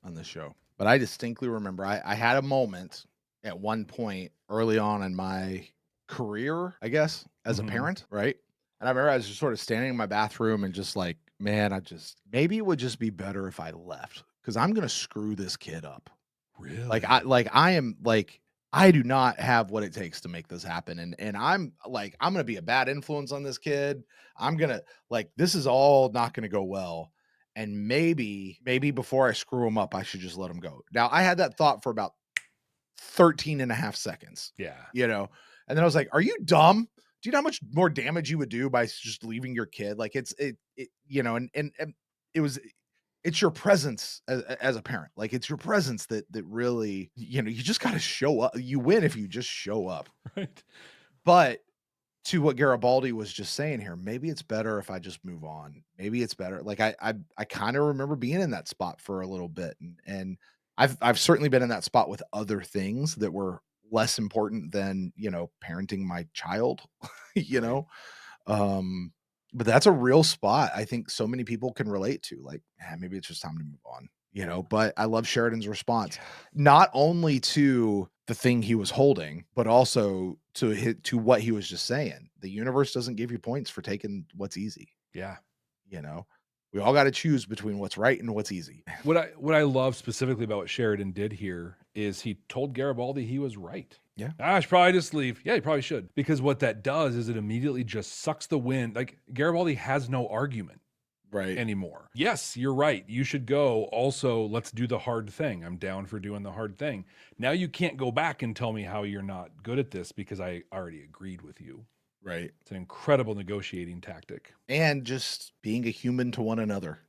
on this show, but I distinctly remember I had a moment at one point early on in my career, I guess, as a parent, right? And I remember I was just sort of standing in my bathroom and just like, man, maybe it would just be better if I left, because I'm gonna screw this kid up.
Really?
I do not have what it takes to make this happen. And I'm gonna be a bad influence on this kid. I'm gonna this is all not gonna go well. And maybe before I screw him up, I should just let him go. Now I had that thought for about 13 and a half seconds.
Yeah.
You know, and then I was like, are you dumb? Do you know how much more damage you would do by just leaving your kid? Like it's your presence as a parent. Like it's your presence that really, you just got to show up. You win if you just show up.
Right.
But to what Garibaldi was just saying here, maybe it's better if I just move on. Maybe it's better. Like I kind of remember being in that spot for a little bit, and I've certainly been in that spot with other things that were less important than, parenting my child, But that's a real spot I think so many people can relate to. Like, maybe it's just time to move on, you know? But I love Sheridan's response, not only to the thing he was holding, but also to what he was just saying. The universe doesn't give you points for taking what's easy.
Yeah.
You know, we all got to choose between what's right and what's easy.
What I love specifically about what Sheridan did here is he told Garibaldi he was right.
Yeah.
I should probably just leave. Yeah, you probably should. Because what that does is it immediately just sucks the wind. Like, Garibaldi has no argument anymore. Yes, you're right. You should go. Also, let's do the hard thing. I'm down for doing the hard thing. Now you can't go back and tell me how you're not good at this because I already agreed with you.
Right.
It's an incredible negotiating tactic.
And just being a human to one another.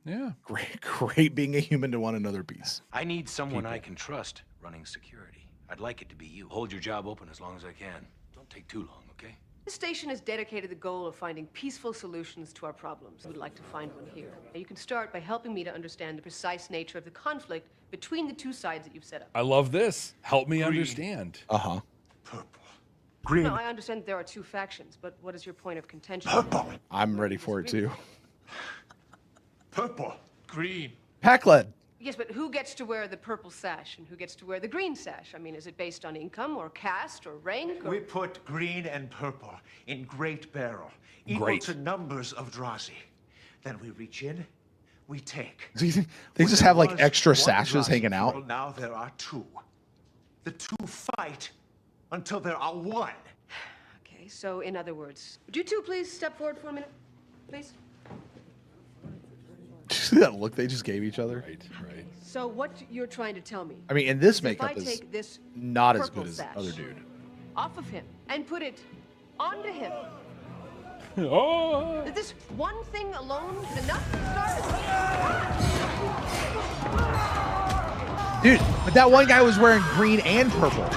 Yeah.
Great being a human to one another piece.
I need someone I can trust running security. I'd like it to be you. Hold your job open as long as I can. Don't take too long, okay?
This station is dedicated to the goal of finding peaceful solutions to our problems. We'd like to find one here. Now, you can start by helping me to understand the precise nature of the conflict between the two sides that you've set up.
I love this. Help me understand.
Uh-huh.
Purple.
Green.
Now, I understand that there are two factions, but what is your point of contention?
Purple.
I'm ready for it too.
Purple.
Green.
Pack-led.
Yes, but who gets to wear the purple sash and who gets to wear the green sash? I mean, is it based on income or caste or rank? Or...
We put green and purple in great barrel, equal to numbers of Drazi. Then we reach in, we take.
They just have like extra sashes hanging out.
Well, now there are two. The two fight until there are one.
Okay, so in other words, would you two please step forward for a minute, please?
See that look they just gave each other?
Right.
So what you're trying to tell me?
I mean, and this
if
makeup
I
is
take this
not as
purple
good as the
sash
other dude.
off of him and put it onto him.
Oh.
That this one thing alone is enough to start?
Dude, but that one guy was wearing green and purple.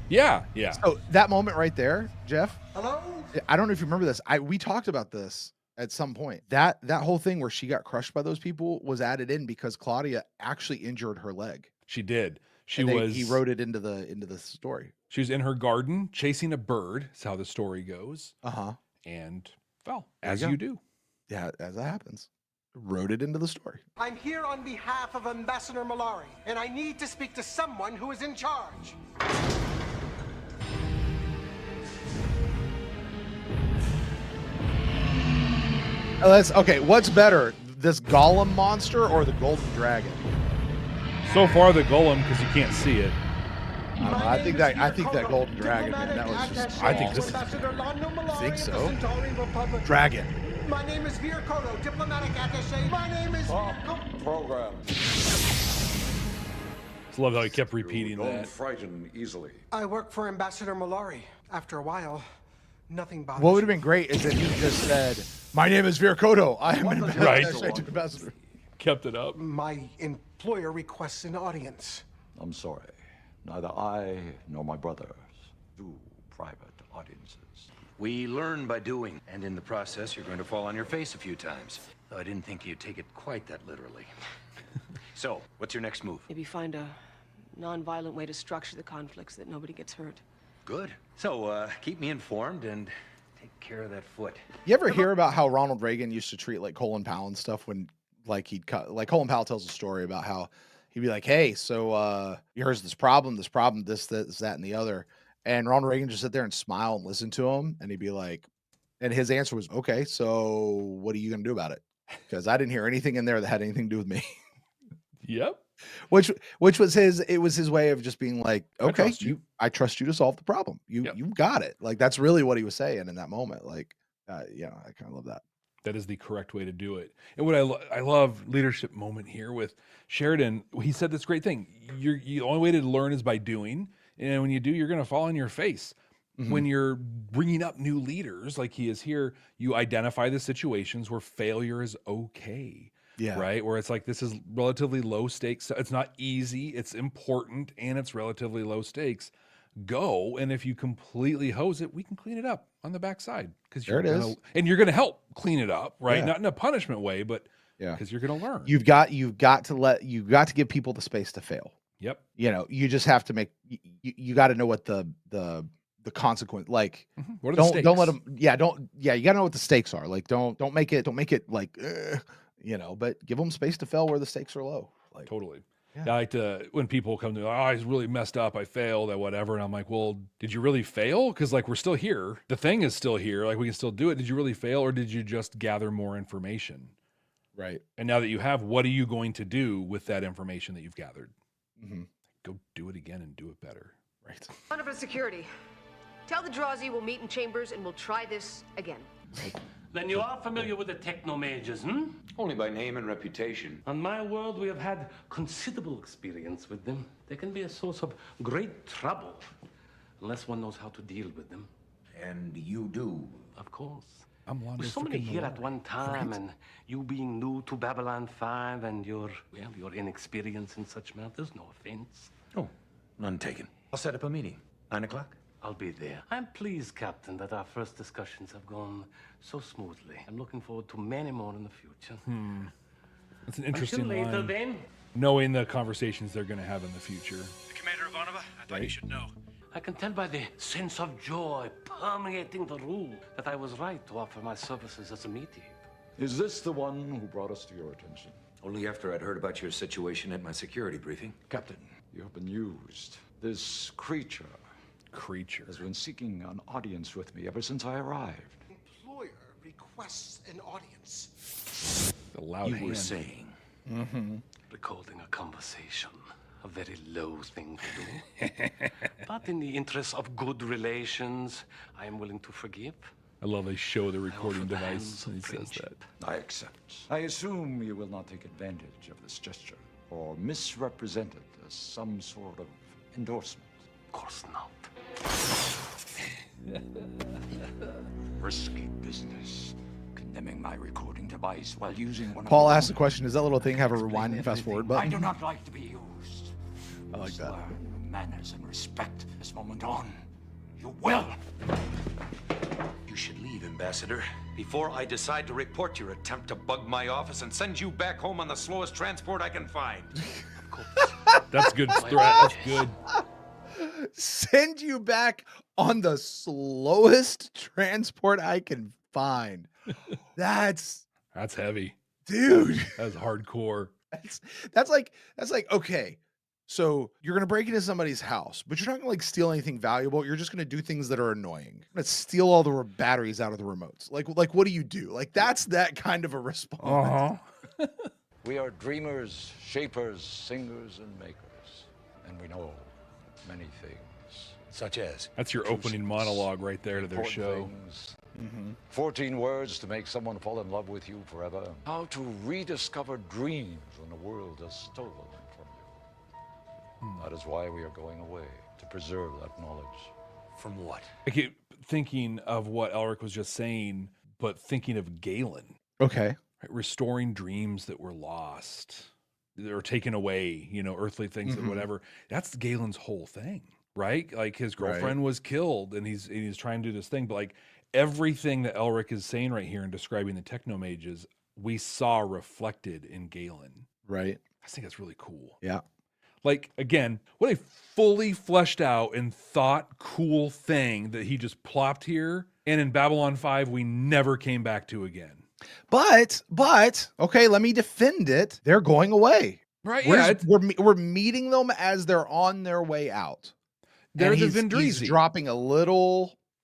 Yeah.
So that moment right there, Jeff.
Hello?
I don't know if you remember this. We talked about this at some point. That whole thing where she got crushed by those people was added in because Claudia actually injured her leg.
She did. He
wrote it into the story.
She was in her garden chasing a bird. That's how the story goes.
Uh-huh.
And fell, as you do.
Yeah, as that happens. Wrote it into the story.
I'm here on behalf of Ambassador Malari, and I need to speak to someone who is in charge.
Okay, what's better, this golem monster or the golden dragon?
So far, the golem, because you can't see it.
I think that golden dragon, man, that was just.
I think this is.
I think so. Dragon.
My name is Vir Koto, diplomatic attaché. My name is
Program.
Just love how he kept repeating
Don't
that.
frighten easily.
I work for Ambassador Malari. After a while, nothing bothers
What would have been great is if he just said, "My name is Vir Koto. I am an ambassador."
Kept it up.
My employer requests an audience.
I'm sorry. Neither I nor my brothers do private audiences.
We learn by doing, and in the process, you're going to fall on your face a few times. Though I didn't think you'd take it quite that literally. So, what's your next move?
Maybe find a non-violent way to structure the conflicts so that nobody gets hurt.
Good. So, keep me informed and take care of that foot.
You ever hear about how Ronald Reagan used to treat like Colin Powell and stuff when Colin Powell tells a story about how he'd be like, "Hey, so here's this problem, this, that, and the other." And Ronald Reagan just sit there and smile and listen to him. And he'd be like, and his answer was, "Okay, so what are you going to do about it? Because I didn't hear anything in there that had anything to do with me."
Yep.
Which was his way of just being like, "Okay, I trust you to solve the problem. You got it." Like, that's really what he was saying in that moment. Like, I kind of love that.
That is the correct way to do it. And what I love leadership moment here with Sheridan. He said this great thing. The only way to learn is by doing. And when you do, you're going to fall on your face. Mm-hmm. When you're bringing up new leaders, like he is here, you identify the situations where failure is okay.
Yeah.
Right. Where it's like, this is relatively low stakes. It's not easy. It's important. And it's relatively low stakes. Go. And if you completely hose it, we can clean it up on the backside. Because you're going to help clean it up. Right.
Yeah.
Not in a punishment way, but because you're going to learn.
You've got to give people the space to fail.
Yep.
You just have to you got to know what the the consequence. Like,
what are the stakes?
Don't let them. Yeah, you gotta know what the stakes are. Like, don't make it like, but give them space to fail where the stakes are low. Like,
totally.
Yeah.
I like to, when people come to, I really messed up, I failed, or whatever. And I'm like, well, did you really fail? Because like, we're still here. The thing is still here. Like, we can still do it. Did you really fail, or did you just gather more information?
Right.
And now that you have, what are you going to do with that information that you've gathered?
Mm-hmm.
Go do it again and do it better.
Right.
Under for security. Tell the jal'Zha we'll meet in chambers and we'll try this again.
Then you are familiar with the technomages,
Only by name and reputation.
On my world, we have had considerable experience with them. They can be a source of great trouble, unless one knows how to deal with them.
And you do.
Of course.
I'm
With so many here at one time, and you being new to Babylon 5 and your inexperience in such matters, no offense.
Oh, none taken. I'll set up a meeting. 9 o'clock?
I'll be there. I'm pleased, Captain, that our first discussions have gone so smoothly. I'm looking forward to many more in the future.
That's an interesting
Until later,
line.
then.
Knowing the conversations they're going to have in the future.
The Commander Ivanova, I thought you should know.
I can tell by the sense of joy permeating the room that I was right to offer my services as a mediator.
Is this the one who brought us to your attention?
Only after I'd heard about your situation at my security briefing.
Captain, you have been used. This creature has been seeking an audience with me ever since I arrived.
Employer requests an audience.
The loud
You
hand.
were saying.
Recording a conversation. A very low thing to do. But in the interest of good relations, I am willing to forgive.
I love they show the recording device and he says that.
I accept. I assume you will not take advantage of this gesture or misrepresent it as some sort of endorsement.
Of course not.
Risky business. Condemning my recording device while using one
Paul
of
asked the question, does that little thing have a rewind and fast forward
I
button?
do not like to be used.
I like that.
Learn manners and respect this moment on. You will.
You should leave, Ambassador, before I decide to report your attempt to bug my office and send you back home on the slowest transport I can find.
That's good threat. That's good.
Send you back on the slowest transport I can find. That's
heavy.
Dude.
That's hardcore.
That's like, okay, so you're gonna break into somebody's house, but you're not gonna like steal anything valuable. You're just gonna do things that are annoying. You're gonna steal all the batteries out of the remotes. Like what do you do? Like that's that kind of a response.
We are dreamers, shapers, singers, and makers. And we know many things. Such as...
That's your opening monologue right there to their show.
14 words to make someone fall in love with you forever. How to rediscover dreams when the world has stolen them from you. That is why we are going away, to preserve that knowledge.
From what?
I keep thinking of what Elric was just saying, but thinking of Galen.
Okay.
Right? Restoring dreams that were lost, that were taken away, earthly things and whatever. That's Galen's whole thing, right? Like his girlfriend was killed and he's trying to do this thing, but like everything that Elric is saying right here and describing the technomages, we saw reflected in Galen.
Right.
I think that's really cool.
Yeah.
Like, again, what a fully fleshed out and thought cool thing that he just plopped here. And in Babylon 5, we never came back to again.
But okay, let me defend it. They're going away.
Right.
We're meeting them as they're on their way out.
They're
And
the
he's
Vendreezy.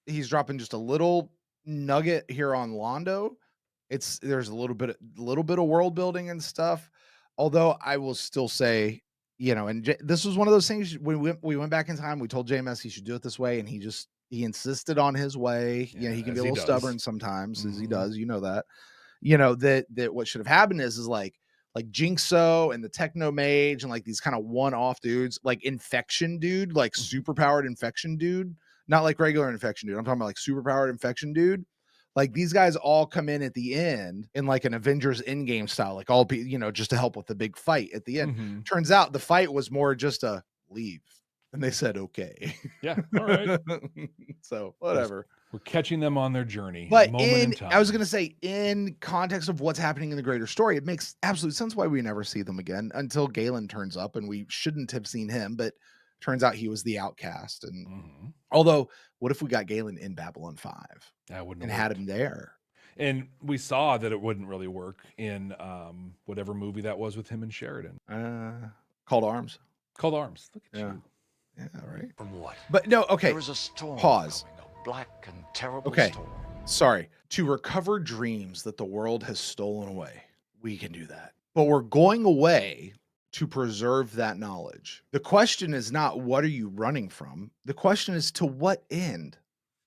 He's dropping just a little nugget here on Londo. There's a little bit of world building and stuff. Although I will still say, this was one of those things when we went back in time, we told JMS he should do it this way, and he insisted on his way. He can be a little stubborn sometimes, as he does. That. That what should have happened is like Jinxo and the Techno Mage and like these kind of one-off dudes, like Infection Dude, like superpowered Infection Dude, not like regular Infection Dude. I'm talking about like superpowered Infection Dude. Like these guys all come in at the end in like an Avengers Endgame style, like all just to help with the big fight at the end. Turns out the fight was more just a leave, and they said okay.
Yeah, all right.
So whatever.
We're catching them on their journey.
But
in time.
I was going to say, in context of what's happening in the greater story, it makes absolute sense why we never see them again until Galen turns up, and we shouldn't have seen him. But Turns out he was the outcast. And although, what if we got Galen in Babylon 5?
That wouldn't
and
have
had
worked.
him there.
And we saw that it wouldn't really work in whatever movie that was with him and Sheridan.
Called Arms.
Called Arms. Look at you.
Yeah, right.
From what?
But no, okay.
There is a storm
Pause.
coming, a black and terrible
Okay.
storm.
Sorry. To recover dreams that the world has stolen away, we can do that. But we're going away to preserve that knowledge. The question is not what are you running from? The question is to what end?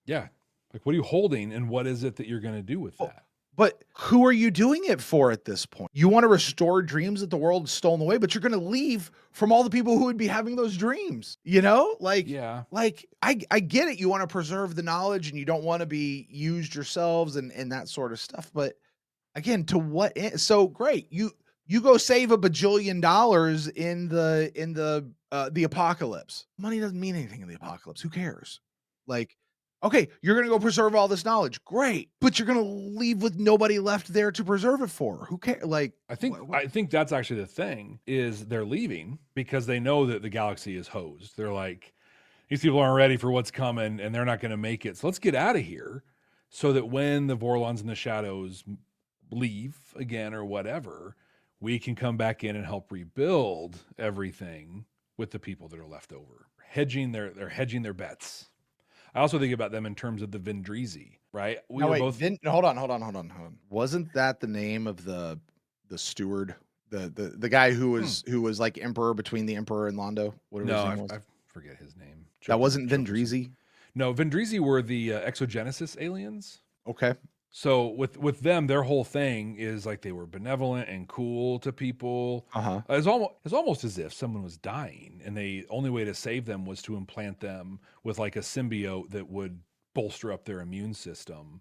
Yeah. Like, what are you holding and what is it that you're going to do with that?
But who are you doing it for at this point? You want to restore dreams that the world has stolen away, but you're going to leave from all the people who would be having those dreams. You know, like,
yeah,
like I get it. You want to preserve the knowledge and you don't want to be used yourselves and that sort of stuff. But again, to what end? So great. You go save $1 bajillion in the apocalypse. Money doesn't mean anything in the apocalypse. Who cares? Like, okay, you're going to go preserve all this knowledge. Great. But you're going to leave with nobody left there to preserve it for. Who cares? Like,
I think that's actually the thing is they're leaving because they know that the galaxy is hosed. They're like, these people aren't ready for what's coming and they're not going to make it. So let's get out of here so that when the Vorlons and the Shadows leave again or whatever, we can come back in and help rebuild everything with the people that are left over. They're hedging their bets. I also think about them in terms of the Vendrizi, right?
Hold on. Wasn't that the name of the steward, the guy who was like emperor between the emperor and Londo?
I forget his name.
That wasn't Vendrizi.
No, Vendrizi were the exogenesis aliens.
Okay.
So with them, their whole thing is like they were benevolent and cool to people. It's almost as if someone was dying, and the only way to save them was to implant them with like a symbiote that would bolster up their immune system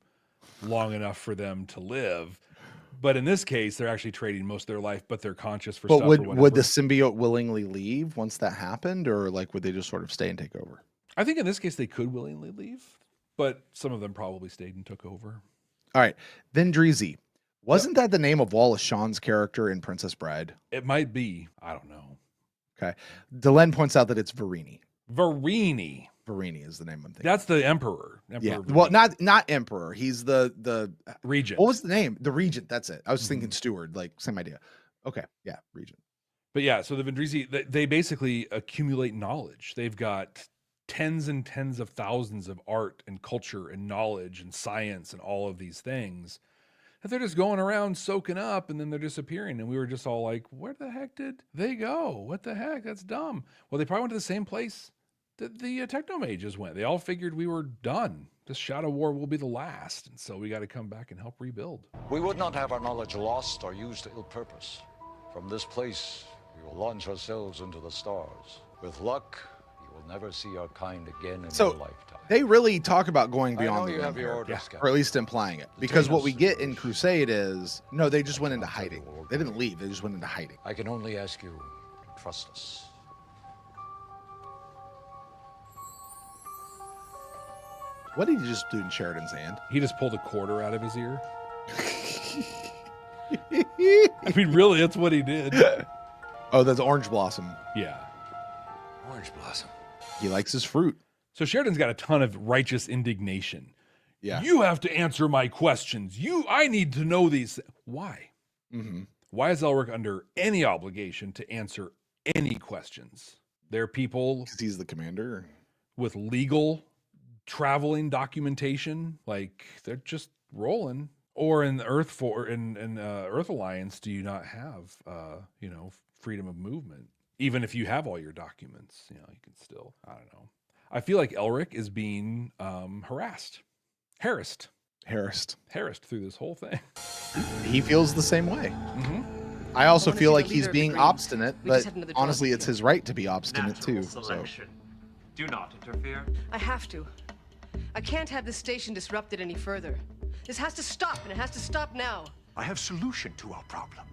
long enough for them to live. But in this case, they're actually trading most of their life, but they're conscious for stuff.
But would the symbiote willingly leave once that happened, or like would they just sort of stay and take over?
I think in this case they could willingly leave, but some of them probably stayed and took over.
All right, Vendrizi. Wasn't that the name of Wallace Shawn's character in Princess Bride?
It might be. I don't know.
Okay. Delenn points out that it's Verini.
Verini
is the name I'm thinking.
That's the emperor.
Yeah.
Verini.
Well, not emperor. He's the
regent.
What was the name? The regent. That's it. I was thinking steward. Like same idea. Okay. Yeah. Regent.
But yeah. So the Vendrizi, they basically accumulate knowledge. They've got tens and tens of thousands of art and culture and knowledge and science and all of these things that they're just going around soaking up and then they're disappearing. And we were just all like, where the heck did they go? What the heck? That's dumb. Well, they probably went to the same place that the technomages went. They all figured we were done. This Shadow War will be the last. And so we got to come back and help rebuild.
We would not have our knowledge lost or used to ill purpose. From this place, we will launch ourselves into the stars. With luck, we'll never see our kind again in your lifetime.
They really talk about going
I know
beyond the
you
rim
have your
here,
orders,
or at least implying it. Because what we get in Crusade is, no, they just went into hiding. They didn't leave. They just went into hiding.
I can only ask you to trust us.
What did he just do in Sheridan's hand?
He just pulled a quarter out of his ear. I mean, really, that's what he did.
Oh, that's Orange Blossom.
Yeah.
Orange Blossom.
He likes his fruit.
So Sheridan's got a ton of righteous indignation.
Yeah.
You have to answer my questions. I need to know these. Why?
Mm-hmm.
Why is Elric under any obligation to answer any questions? They're people.
Because he's the commander.
With legal traveling documentation. Like, they're just rolling. Or in the Earth Earth Alliance, do you not have, freedom of movement? Even if you have all your documents, you can still, I don't know. I feel like Elric is being harassed through this whole thing.
He feels the same way.
Mm-hmm.
I also feel like he's being obstinate, but honestly, it's his right to be obstinate too. So.
Do not interfere.
I have to. I can't have this station disrupted any further. This has to stop, and it has to stop now.
I have solution to our problem.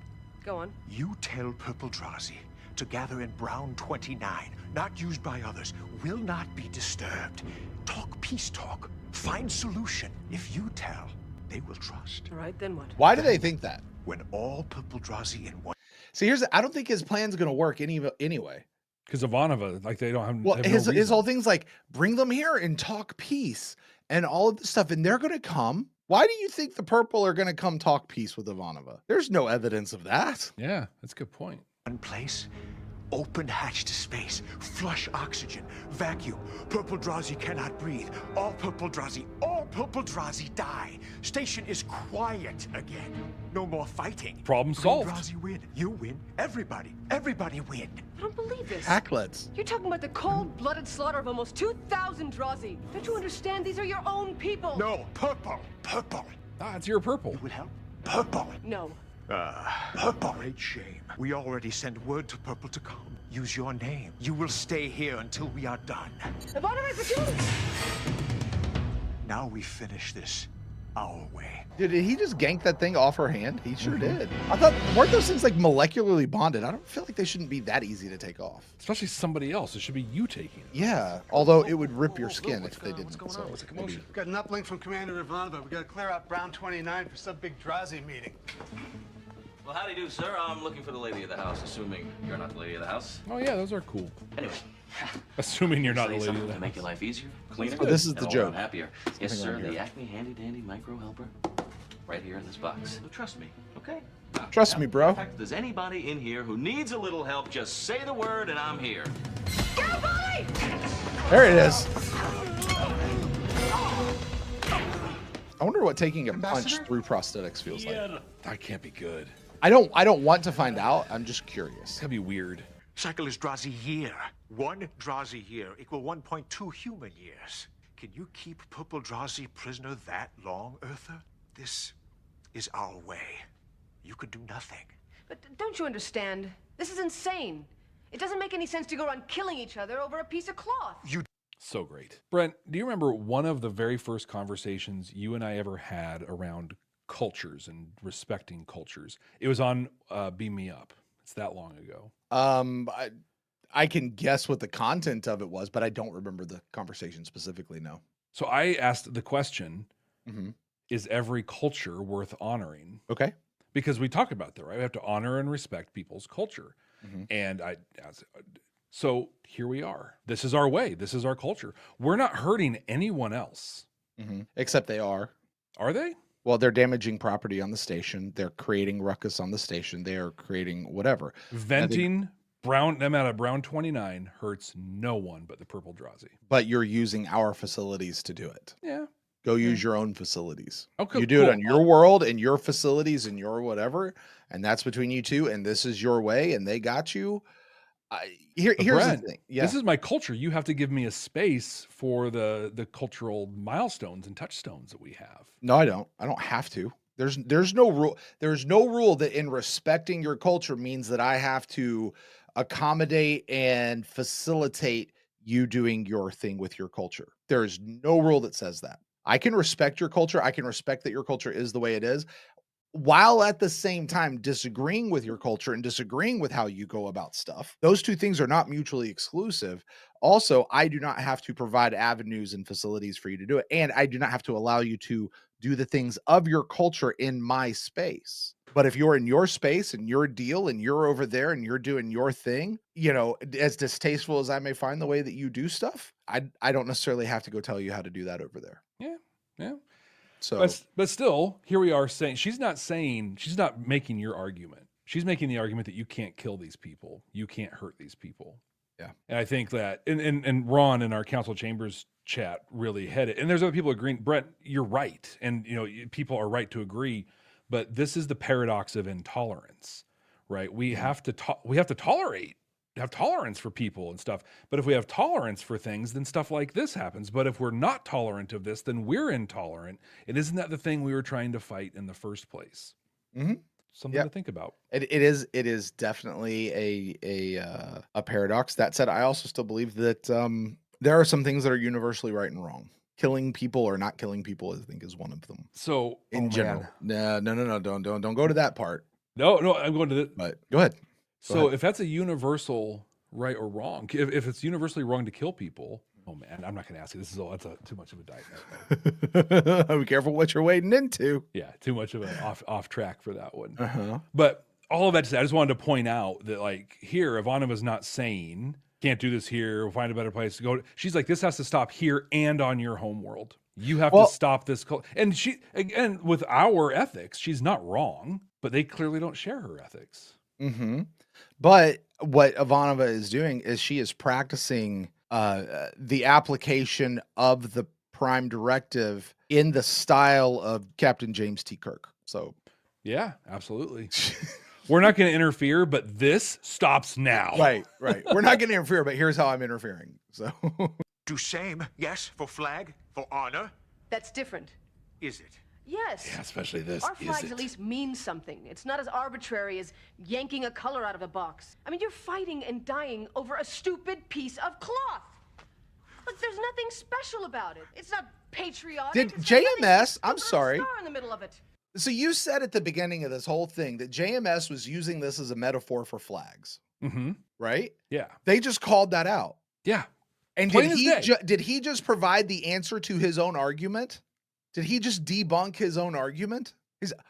Go on.
You tell Purple Drazi to gather in Brown 29, not used by others, will not be disturbed. Talk peace talk. Find solution. If you tell, they will trust.
All right, then what?
Why do they think that?
When all Purple Drazi in one.
See, I don't think his plan's going to work anyway.
Because Ivanova, like they don't have.
Well,
have no
his whole thing's like, bring them here and talk peace and all of this stuff, and they're gonna come. Why do you think the purple are gonna come talk peace with Ivanova? There's no evidence of that.
Yeah, that's a good point.
One place, open hatch to space, flush oxygen, vacuum. Purple Drazi cannot breathe. All purple Drazi die. Station is quiet again. No more fighting.
Problem solved.
Drazi win. You win. Everybody win.
I don't believe this.
Hacklets.
You're talking about the cold-blooded slaughter of almost 2,000 Drazi. Don't you understand? These are your own people.
No, purple.
Ah, it's your purple.
You will help? Purple.
No.
Purple. Great shame. We already sent word to Purple to come. Use your name. You will stay here until we are done. Now we finish this our way.
Did he just gank that thing off her hand? He sure did. I thought, weren't those things like molecularly bonded? I don't feel like they shouldn't be that easy to take off.
Especially somebody else. It should be you taking it.
Yeah, although it would rip your skin if they didn't.
What's going on? What's the commotion? We've got an uplink from Commander Ivanova. We got to clear out Brown 29 for some big Drazi meeting.
Well, howdy do, sir. I'm looking for the lady of the house, assuming you're not the lady of the house.
Oh yeah, those are cool.
Anyway.
Assuming you're not the lady of the
to
house.
make your life easier, cleaner,
Oh, this is the
and
joke.
all around happier. Yes,
Something
sir.
right
The
here.
Acme Handy Dandy Micro Helper, right here in this box. So trust me, okay?
Trust me, bro.
In fact, if there's anybody in here who needs a little help, just say the word and I'm here.
There it is. I wonder what taking a punch through prosthetics feels like.
That can't be good.
I don't want to find out. I'm just curious.
It's gonna be weird.
Cycle is Drazi year. 1 Drazi year equal 1.2 human years. Can you keep Purple Drazi prisoner that long, Eartha? This is our way. You could do nothing.
But don't you understand? This is insane. It doesn't make any sense to go around killing each other over a piece of cloth.
So great. Brent, do you remember one of the very first conversations you and I ever had around cultures and respecting cultures? It was on Beam Me Up. It's that long ago.
I can guess what the content of it was, but I don't remember the conversation specifically. No.
So I asked the question, is every culture worth honoring?
Okay.
Because we talk about that, right? We have to honor and respect people's culture. And so here we are. This is our way. This is our culture. We're not hurting anyone else.
Except they are.
Are they?
Well, they're damaging property on the station. They're creating ruckus on the station. They are creating whatever.
Venting them out of Brown 29 hurts no one but the Purple Drazi.
But you're using our facilities to do it.
Yeah.
Go use your own facilities.
Okay,
You do it
cool.
on your world and your facilities and your whatever. And that's between you two. And this is your way. And they got you. Here's
Brent,
the thing. Yeah.
This is my culture. You have to give me a space for the cultural milestones and touchstones that we have.
No, I don't. I don't have to. There's no rule. There's no rule that in respecting your culture means that I have to accommodate and facilitate you doing your thing with your culture. There is no rule that says that. I can respect your culture. I can respect that your culture is the way it is, while at the same time disagreeing with your culture and disagreeing with how you go about stuff. Those two things are not mutually exclusive. Also, I do not have to provide avenues and facilities for you to do it. And I do not have to allow you to do the things of your culture in my space. But if you're in your space and your deal and you're over there and you're doing your thing, you know, as distasteful as I may find the way that you do stuff, I don't necessarily have to go tell you how to do that over there.
Yeah.
So,
but still, here we are saying, she's not making your argument. She's making the argument that you can't kill these people. You can't hurt these people.
Yeah.
And I think that, and Ron in our council chambers chat really had it. And there's other people agreeing, Brent, you're right. And, you know, people are right to agree, but this is the paradox of intolerance, right? We have to have tolerance for people and stuff. But if we have tolerance for things, then stuff like this happens. But if we're not tolerant of this, then we're intolerant. And isn't that the thing we were trying to fight in the first place? Something to think about.
It is definitely a paradox. That said, I also still believe that there are some things that are universally right and wrong. Killing people or not killing people, I think, is one of them.
So
in general, no, don't go to that part.
No, I'm going to the.
But go ahead.
So if that's a universal right or wrong, if it's universally wrong to kill people, oh man, I'm not going to ask you. That's too much of a dive.
Be careful what you're wading into.
Yeah, too much of an off track for that one. But all of that to say, I just wanted to point out that, like, here, Ivanova's not saying can't do this here. We'll find a better place to go. She's like, this has to stop here and on your home world. You have to stop this. And she, again, with our ethics, she's not wrong, but they clearly don't share her ethics.
Mm-hmm. But what Ivanova is doing is she is practicing the application of the Prime Directive in the style of Captain James T. Kirk. So,
yeah, absolutely. We're not going to interfere, but this stops now.
Right. We're not going to interfere, but here's how I'm interfering. So,
Do same, yes, for flag, for honor.
That's different.
Is it?
Yes.
Yeah, especially this.
Our flags at least mean something. It's not as arbitrary as yanking a color out of a box. I mean, you're fighting and dying over a stupid piece of cloth. Look, there's nothing special about it. It's not patriotic.
did JMS, I'm sorry.
Star in the middle of it.
So you said at the beginning of this whole thing that JMS was using this as a metaphor for flags, right?
Yeah.
They just called that out.
Yeah.
And did he just provide the answer to his own argument? Did he just debunk his own argument?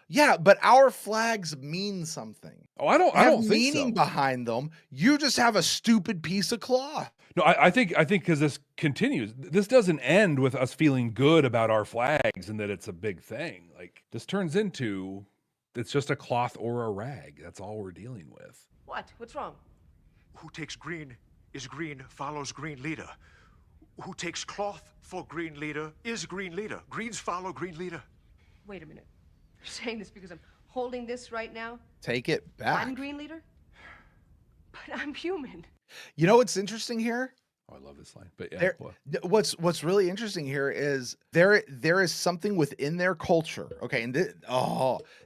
Yeah, but our flags mean something.
Oh, I don't think so.
Meaning behind them. You just have a stupid piece of cloth.
No, I think because this continues. This doesn't end with us feeling good about our flags and that it's a big thing. Like, this turns into, it's just a cloth or a rag. That's all we're dealing with.
What? What's wrong?
Who takes green is green, follows green leader. Who takes cloth for green leader is green leader. Greens follow green leader.
Wait a minute. You're saying this because I'm holding this right now?
Take it back.
I'm green leader? But I'm human.
You know what's interesting here?
Oh, I love this line. But yeah,
what's really interesting here is there is something within their culture. Okay, and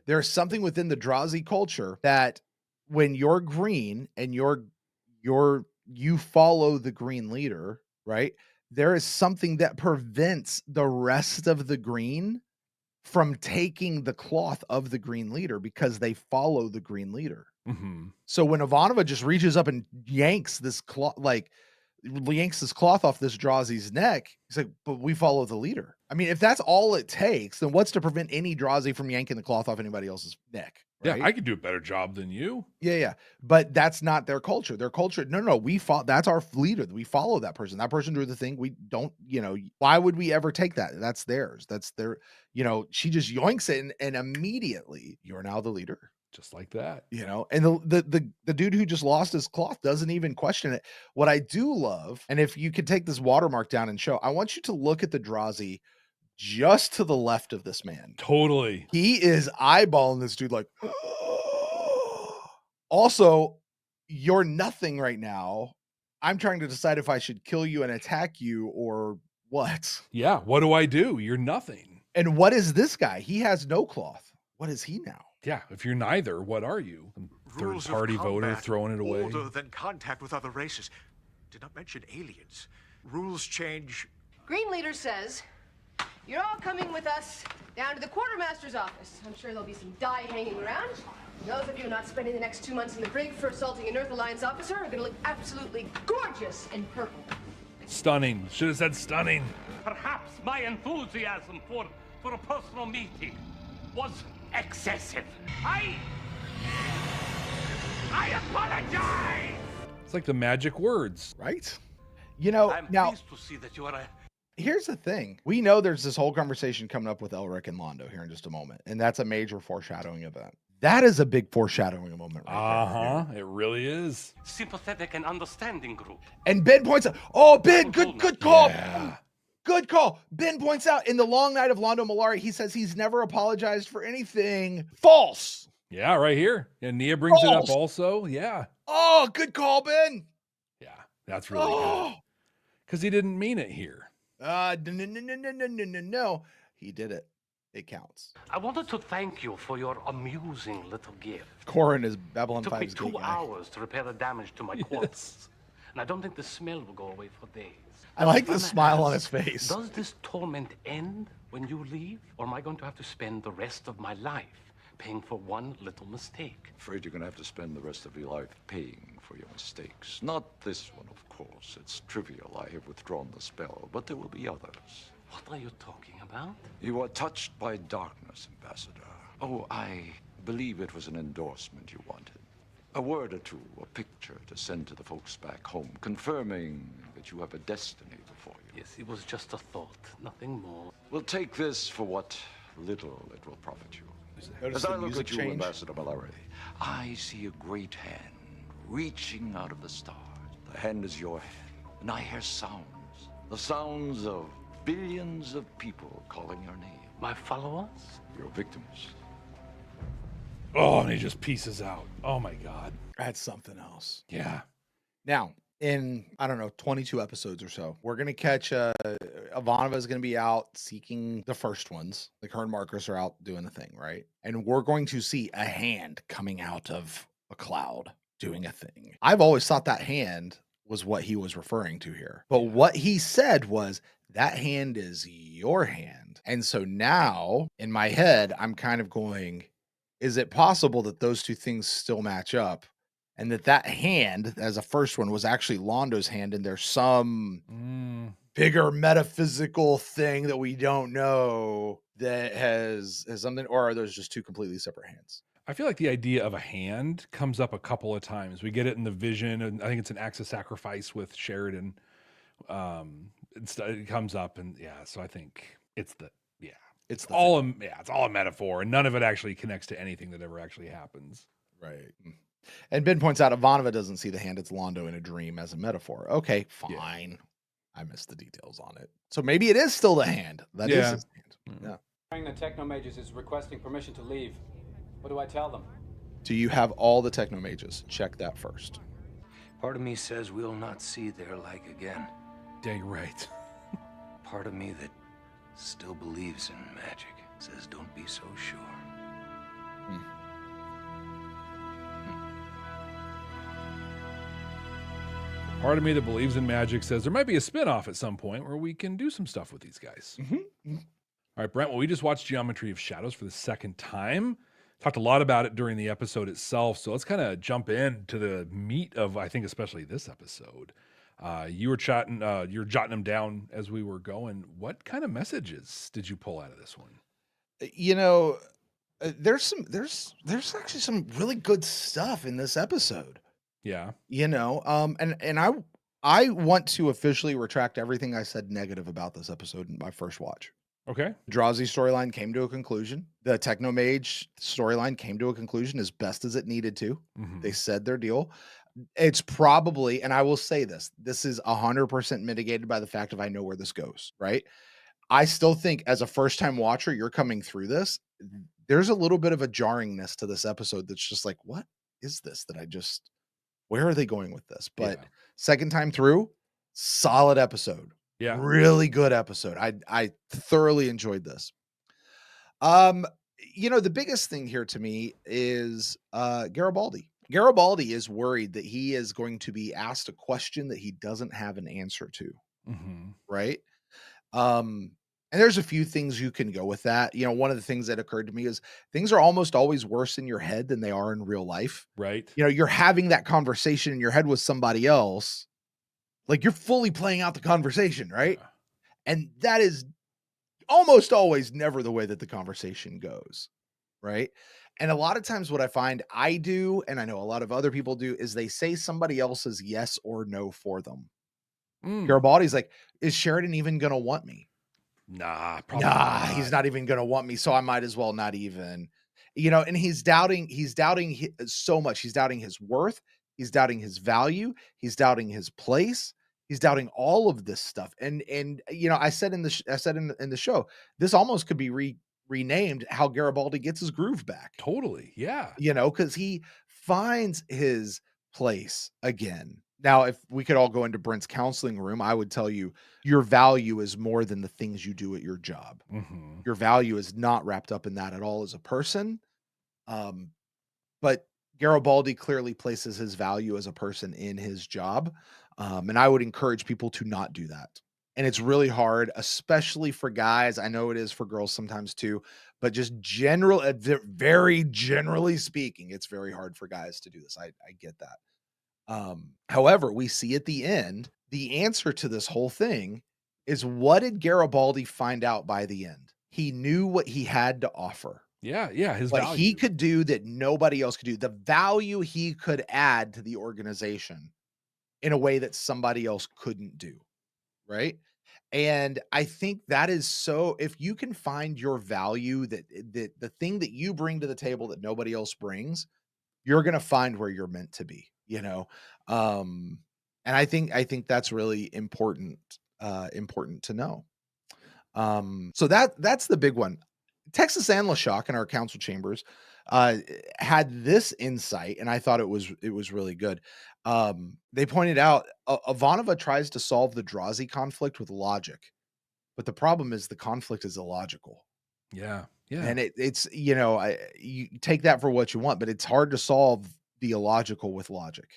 there's something within the Drazi culture that when you're green and you follow the green leader, right? There is something that prevents the rest of the green from taking the cloth of the green leader because they follow the green leader. So when Ivanova just reaches up and yanks this cloth, off this Drazi's neck, he's like, but we follow the leader. I mean, if that's all it takes, then what's to prevent any Drazi from yanking the cloth off anybody else's neck? Right?
Yeah, I could do a better job than you.
Yeah. But that's not their culture. Their culture, no, we follow, that's our leader. We follow that person. That person drew the thing. We don't, why would we ever take that? That's theirs. That's their, she just yoinks it and immediately you're now the leader.
Just like that.
And the dude who just lost his cloth doesn't even question it. What I do love, and if you could take this watermark down and show, I want you to look at the Drazi just to the left of this man.
Totally.
He is eyeballing this dude like, also, you're nothing right now. I'm trying to decide if I should kill you and attack you or what.
Yeah. What do I do? You're nothing.
And what is this guy? He has no cloth. What is he now?
Yeah. If you're neither, what are you? Third party voter throwing it away.
Older than contact with other races. Did not mention aliens. Rules change.
Green leader says, you're all coming with us down to the quartermaster's office. I'm sure there'll be some dye hanging around. Those of you not spending the next 2 months in the brig for assaulting an Earth Alliance officer are going to look absolutely gorgeous in purple.
Stunning. Should have said stunning.
Perhaps my enthusiasm for a personal meeting was excessive. I apologize!
It's like the magic words.
Right?
I'm
now,
pleased to see that you are
here's the thing. We know there's this whole conversation coming up with Elric and Londo here in just a moment, and that's a major foreshadowing event. That is a big foreshadowing moment.
Right there. It really is.
Sympathetic and understanding group.
And Ben points out, Ben, good call. Yeah. Good call. Ben points out in the long night of Londo Mollari, he says he's never apologized for anything. False.
Yeah, right here. And Nia brings it up also. Yeah.
Oh, good call, Ben.
Yeah, that's really good. Because he didn't mean it here.
No. He did it. It counts.
I wanted to thank you for your amusing little gift.
Corin is Babylon 5's
It took me 2 hours to repair the damage to my corpse. And I don't think the smell will go away for days.
I like the smile on his face.
Does this torment end when you leave? Or am I going to have to spend the rest of my life paying for one little mistake?
Afraid you're going to have to spend the rest of your life paying for your mistakes. Not this one, of course. It's trivial. I have withdrawn the spell, but there will be others.
What are you talking about?
You are touched by darkness, Ambassador. Oh, I believe it was an endorsement you wanted. A word or two, a picture. signature to send to the folks back home, confirming that you have a destiny before you.
Yes, it was just a thought, nothing more.
We'll take this for what little it will profit you.
Notice
As
the
I look
music
at you,
change?
Ambassador Mallory, I see a great hand reaching out of the stars. The hand is your hand, and I hear sounds. The sounds of billions of people calling your name.
My followers?
Your victims.
Oh, and he just pieces out. Oh my God.
That's something else.
Yeah.
Now, in, I don't know, 22 episodes or so, we're going to catch, Ivanova is going to be out seeking the first ones. Like her and Marcus are out doing the thing, right? And we're going to see a hand coming out of a cloud doing a thing. I've always thought that hand was what he was referring to here. But what he said was, that hand is your hand. And so now in my head, I'm kind of going, is it possible that those two things still match up? And that hand, as a first one, was actually Londo's hand, and there's some bigger metaphysical thing that we don't know that has something, or are those just two completely separate hands?
I feel like the idea of a hand comes up a couple of times. We get it in the vision, and I think it's an acts of sacrifice with Sheridan. It comes up, and so I think it's all a metaphor, and none of it actually connects to anything that ever actually happens.
Right. And Ben points out Ivanova doesn't see the hand, it's Londo in a dream as a metaphor. Okay, fine. I missed the details on it. So maybe it is still the hand. That is his hand. Yeah.
The Technomages is requesting permission to leave. What do I tell them?
Do you have all the Technomages? Check that first.
Part of me says we'll not see their like again.
Dang right.
Part of me that still believes in magic says don't be so sure.
Part of me that believes in magic says there might be a spin-off at some point where we can do some stuff with these guys. All right, Brent, well, we just watched Geometry of Shadows for the second time. Talked a lot about it during the episode itself, so let's kind of jump into the meat of, I think, especially this episode. You were jotting them down as we were going. What kind of messages did you pull out of this one?
You know, there's actually some really good stuff in this episode.
Yeah.
You know, and I want to officially retract everything I said negative about this episode in my first watch.
Okay.
Drazi storyline came to a conclusion. The Technomage storyline came to a conclusion as best as it needed to. They said their deal. It's probably, and I will say this is 100% mitigated by the fact of I know where this goes, right? I still think as a first-time watcher, you're coming through this, there's a little bit of a jarringness to this episode that's just like, what is this that where are they going with this? But second time through, solid episode.
Yeah.
Really good episode. I thoroughly enjoyed this. You know, the biggest thing here to me is Garibaldi. Garibaldi is worried that he is going to be asked a question that he doesn't have an answer to. Right? And there's a few things you can go with that. You know, one of the things that occurred to me is things are almost always worse in your head than they are in real life.
Right.
You know, you're having that conversation in your head with somebody else. Like you're fully playing out the conversation, right? Yeah. And that is almost always never the way that the conversation goes, right? And a lot of times what I find I do, and I know a lot of other people do, is they say somebody else's yes or no for them. Garibaldi's like, is Sheridan even going to want me?
Nah,
probably not. He's not even going to want me. So I might as well not even, you know, and he's doubting so much. He's doubting his worth. He's doubting his value. He's doubting his place. He's doubting all of this stuff. And you know, I said in the show, this almost could be renamed How Garibaldi Gets His Groove Back.
Totally. Yeah.
You know, because he finds his place again. Now, if we could all go into Brent's counseling room, I would tell you your value is more than the things you do at your job. Your value is not wrapped up in that at all as a person. But Garibaldi clearly places his value as a person in his job. And I would encourage people to not do that. And it's really hard, especially for guys. I know it is for girls sometimes too, but just very generally speaking, it's very hard for guys to do this. I get that. However, we see at the end, the answer to this whole thing is, what did Garibaldi find out by the end? He knew what he had to offer.
Yeah, yeah, his
What
value.
he could do that nobody else could do, the value he could add to the organization in a way that somebody else couldn't do, right? And I think that is so, if you can find your value, that the thing that you bring to the table that nobody else brings, you're gonna find where you're meant to be, you know? And I think that's really important, important to know. So that's the big one. Texas Anla'Shok in our council chambers uh, had this insight, and I thought it was really good. They pointed out Ivanova tries to solve the Drazi conflict with logic, but the problem is the conflict is illogical.
Yeah, yeah.
And it's you take that for what you want, but it's hard to solve the illogical with logic.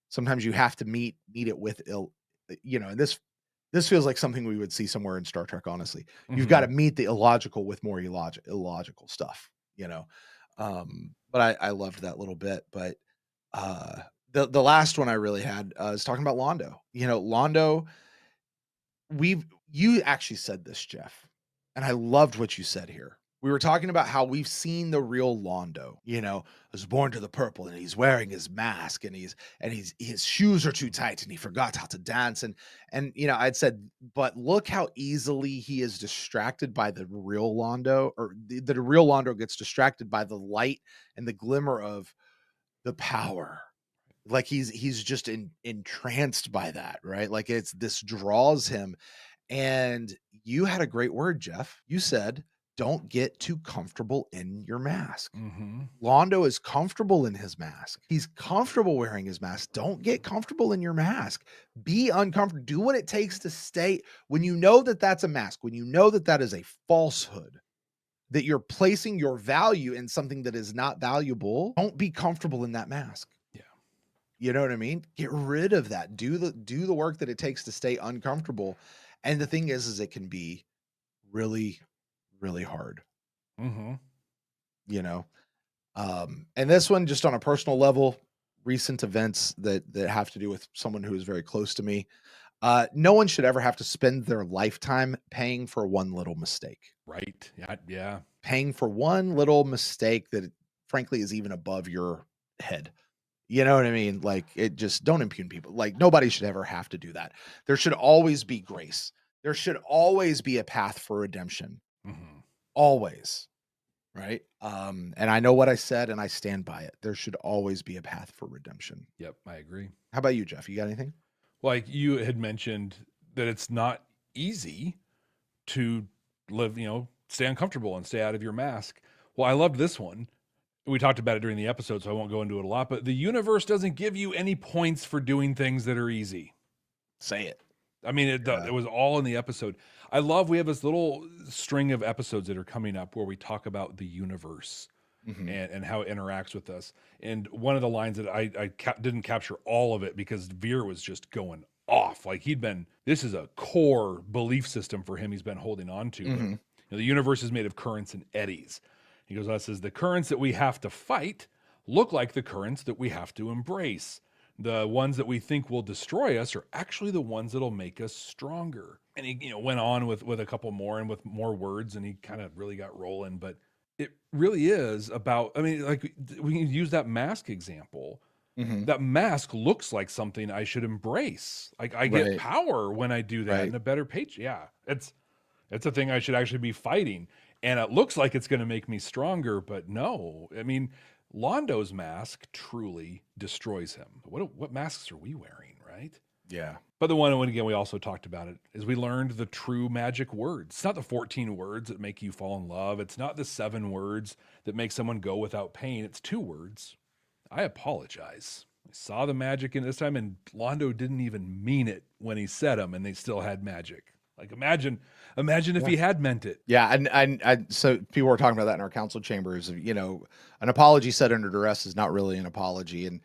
Sometimes you have to meet it with and this feels like something we would see somewhere in Star Trek, honestly. You've got to meet the illogical with more illogical stuff, you know. But I loved that little bit. But the last one I really had is talking about Londo. You know, Londo, you actually said this, Jeff, and I loved what you said here. We were talking about how we've seen the real Londo, was born to the purple and he's wearing his mask and his shoes are too tight and he forgot how to dance. And I'd said, but look how easily he is distracted by the real Londo, or the real Londo gets distracted by the light and the glimmer of the power. Like he's just entranced by that, right? Like this draws him. And you had a great word, Jeff. You said, don't get too comfortable in your mask. Londo is comfortable in his mask. He's comfortable wearing his mask. Don't get comfortable in your mask. Be uncomfortable. Do what it takes to stay. When you know that that's a mask, when you know that that is a falsehood, that you're placing your value in something that is not valuable, don't be comfortable in that mask.
Yeah.
You know what I mean? Get rid of that. Do the work that it takes to stay uncomfortable. And the thing is it can be really, really hard. You know? And this one, just on a personal level, recent events that have to do with someone who is very close to me. No one should ever have to spend their lifetime paying for one little mistake.
Right. Yeah. Yeah.
Paying for one little mistake that frankly is even above your head. You know what I mean? Like, it just, don't impugn people. Like, nobody should ever have to do that. There should always be grace. There should always be a path for redemption. Always. Right. And I know what I said and I stand by it. There should always be a path for redemption.
Yep. I agree.
How about you, Jeff? You got anything?
Like you had mentioned that it's not easy to live, stay uncomfortable and stay out of your mask. Well, I loved this one. We talked about it during the episode, so I won't go into it a lot, but the universe doesn't give you any points for doing things that are easy.
Say it.
I mean, it was all in the episode. I love, we have this little string of episodes that are coming up where we talk about the universe and how it interacts with us. And one of the lines that I didn't capture all of it because Veer was just going off. Like this is a core belief system for him he's been holding on to. But, the universe is made of currents and eddies. He goes on and says, the currents that we have to fight look like the currents that we have to embrace. The ones that we think will destroy us are actually the ones that'll make us stronger. And he went on with a couple more and with more words, and he kind of really got rolling. But it really is about, I mean, like we can use that mask example. That mask looks like something I should embrace. Like I get power when I do that in a better page. Yeah, it's a thing I should actually be fighting. And it looks like it's going to make me stronger, but no. I mean, Londo's mask truly destroys him. What masks are we wearing, right?
Yeah.
But the one, and again, we also talked about it, is we learned the true magic words. It's not the 14 words that make you fall in love. It's not the 7 words that make someone go without pain. It's 2 words. I apologize. I saw the magic in this time, and Londo didn't even mean it when he said them, and they still had magic. Like imagine if he had meant it.
Yeah, and so people were talking about that in our council chambers. An apology said under duress is not really an apology, and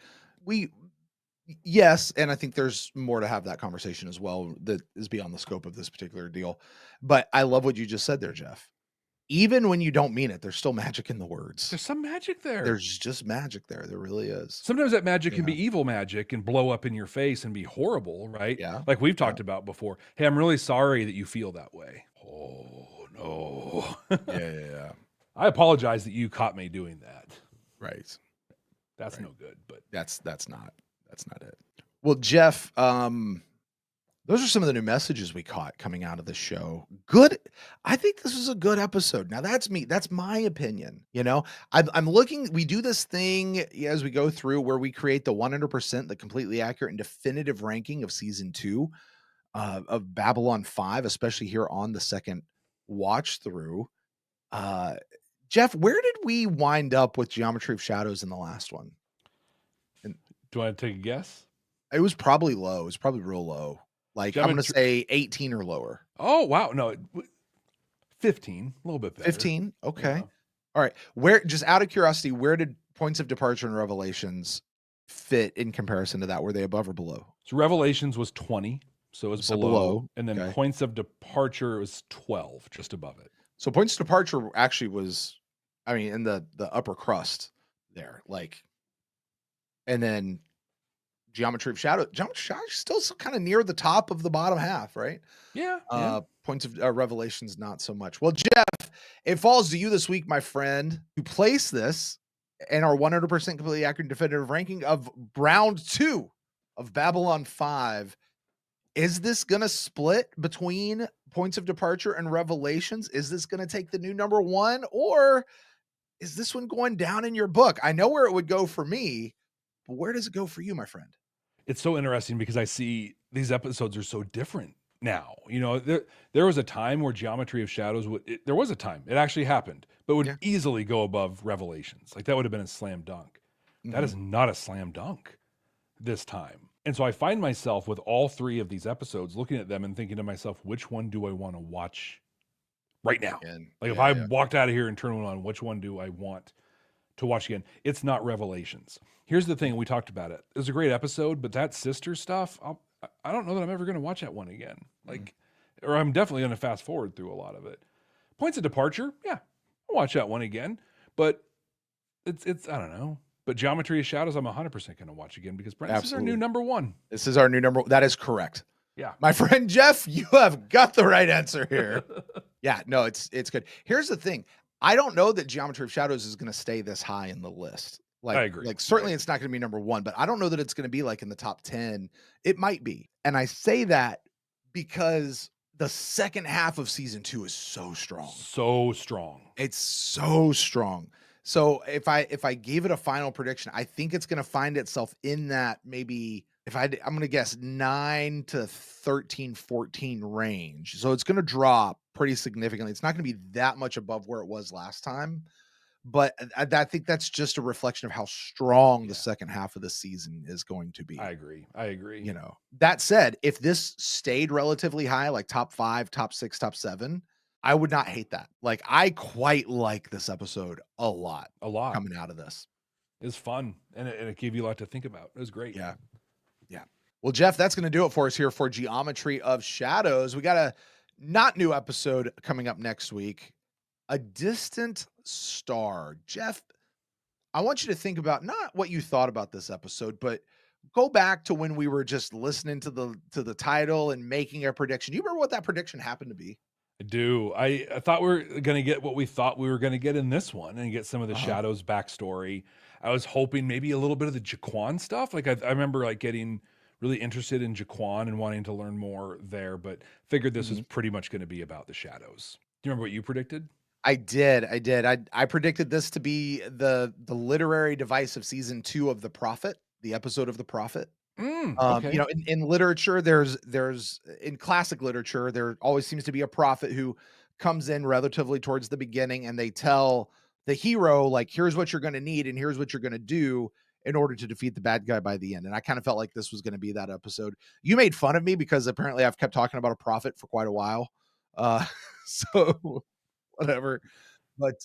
yes, and I think there's more to have that conversation as well that is beyond the scope of this particular deal. But I love what you just said there, Jeff. Even when you don't mean it, there's still magic in the words.
There's some magic there.
There's just magic there. There really is.
Sometimes that magic can be evil magic and blow up in your face and be horrible, right?
Yeah.
Like we've talked about before. Hey, I'm really sorry that you feel that way. Oh, no.
Yeah.
I apologize that you caught me doing that.
Right.
That's no good, but
that's not it. Well, Jeff, those are some of the new messages we caught coming out of the show. Good. I think this was a good episode. Now that's me. That's my opinion. You know, I'm looking, we do this thing as we go through where we create the 100%, the completely accurate and definitive ranking of season 2 of Babylon 5, especially here on the second watch through. Jeff, where did we wind up with Geometry of Shadows in the last one?
And do I take a guess?
It was probably low. It was probably real low. Like, I'm going to say 18 or lower.
Oh, wow. No, 15, a little bit better.
15. Okay.
Yeah.
All right. Where, just out of curiosity, where did Points of Departure and Revelations fit in comparison to that? Were they above or below?
So Revelations was 20. So it was below. And then
okay.
Points of Departure was 12, just above it.
So Points of Departure actually was, I mean, in the upper crust there. Like, and then Geometry of Shadow. Geometry of Shadow is still kind of near the top of the bottom half, right?
Yeah.
Points of Revelations, not so much. Well, Jeff, it falls to you this week, my friend, to place this in our 100% completely accurate definitive ranking of round 2 of Babylon 5. Is this going to split between Points of Departure and Revelations? Is this going to take the new number 1, or is this one going down in your book? I know where it would go for me, but where does it go for you, my friend?
It's so interesting because I see these episodes are so different now. You know, there was a time where Geometry of Shadows there was a time, it actually happened, but would easily go above Revelations. Like, that would have been a slam dunk. That is not a slam dunk this time. And so I find myself with all 3 of these episodes looking at them and thinking to myself, which one do I want to watch right now? Like, if I walked out of here and turned one on, which one do I want to watch again? It's not Revelations. Here's the thing, we talked about it. It was a great episode, but that sister stuff, I don't know that I'm ever going to watch that one again. Like, or I'm definitely going to fast forward through a lot of it. Points of Departure, yeah, I'll watch that one again. But it's I don't know. But Geometry of Shadows, I'm 100% going to watch again because Brent, this is our new number 1.
This is our new number. That is correct.
Yeah.
My friend Jeff, you have got the right answer here. Yeah, no, it's good. Here's the thing. I don't know that Geometry of Shadows is going to stay this high in the list. Like,
I agree.
Like, certainly it's not going to be number 1, but I don't know that it's going to be like in the top 10. It might be. And I say that because the second half of season 2 is so strong. So strong. It's so strong. So if I gave it a final prediction, I think it's going to find itself in that maybe I'm going to guess 9 to 13, 14 range. So it's going to drop pretty significantly. It's not going to be that much above where it was last time, but I think that's just a reflection of how strong the second half of the season is going to be.
I agree.
You know, that said, if this stayed relatively high, like top 5, top 6, top 7, I would not hate that. Like, I quite like this episode a lot coming out of this.
It was fun, and it gave you a lot to think about. It was great.
Yeah. Well, Jeff, that's going to do it for us here for Geometry of Shadows. We got a not new episode coming up next week, A Distant Star. Jeff, I want you to think about not what you thought about this episode, but go back to when we were just listening to the title and making a prediction. Do you remember what that prediction happened to be?
I do. I thought we were going to get what we thought we were going to get in this one and get some of the Shadows backstory. I was hoping maybe a little bit of the Jaquan stuff. Like, I remember like getting really interested in Jaquan and wanting to learn more there, but figured this was pretty much going to be about the Shadows. Do you remember what you predicted?
I did. I predicted this to be the literary device of season 2 of The Prophet, the episode of The Prophet.
Okay.
You know, in literature, there's in classic literature, there always seems to be a prophet who comes in relatively towards the beginning, and they tell the hero, like, here's what you're going to need and here's what you're going to do in order to defeat the bad guy by the end. And I kind of felt like this was going to be that episode. You made fun of me because apparently I've kept talking about a prophet for quite a while. So whatever. But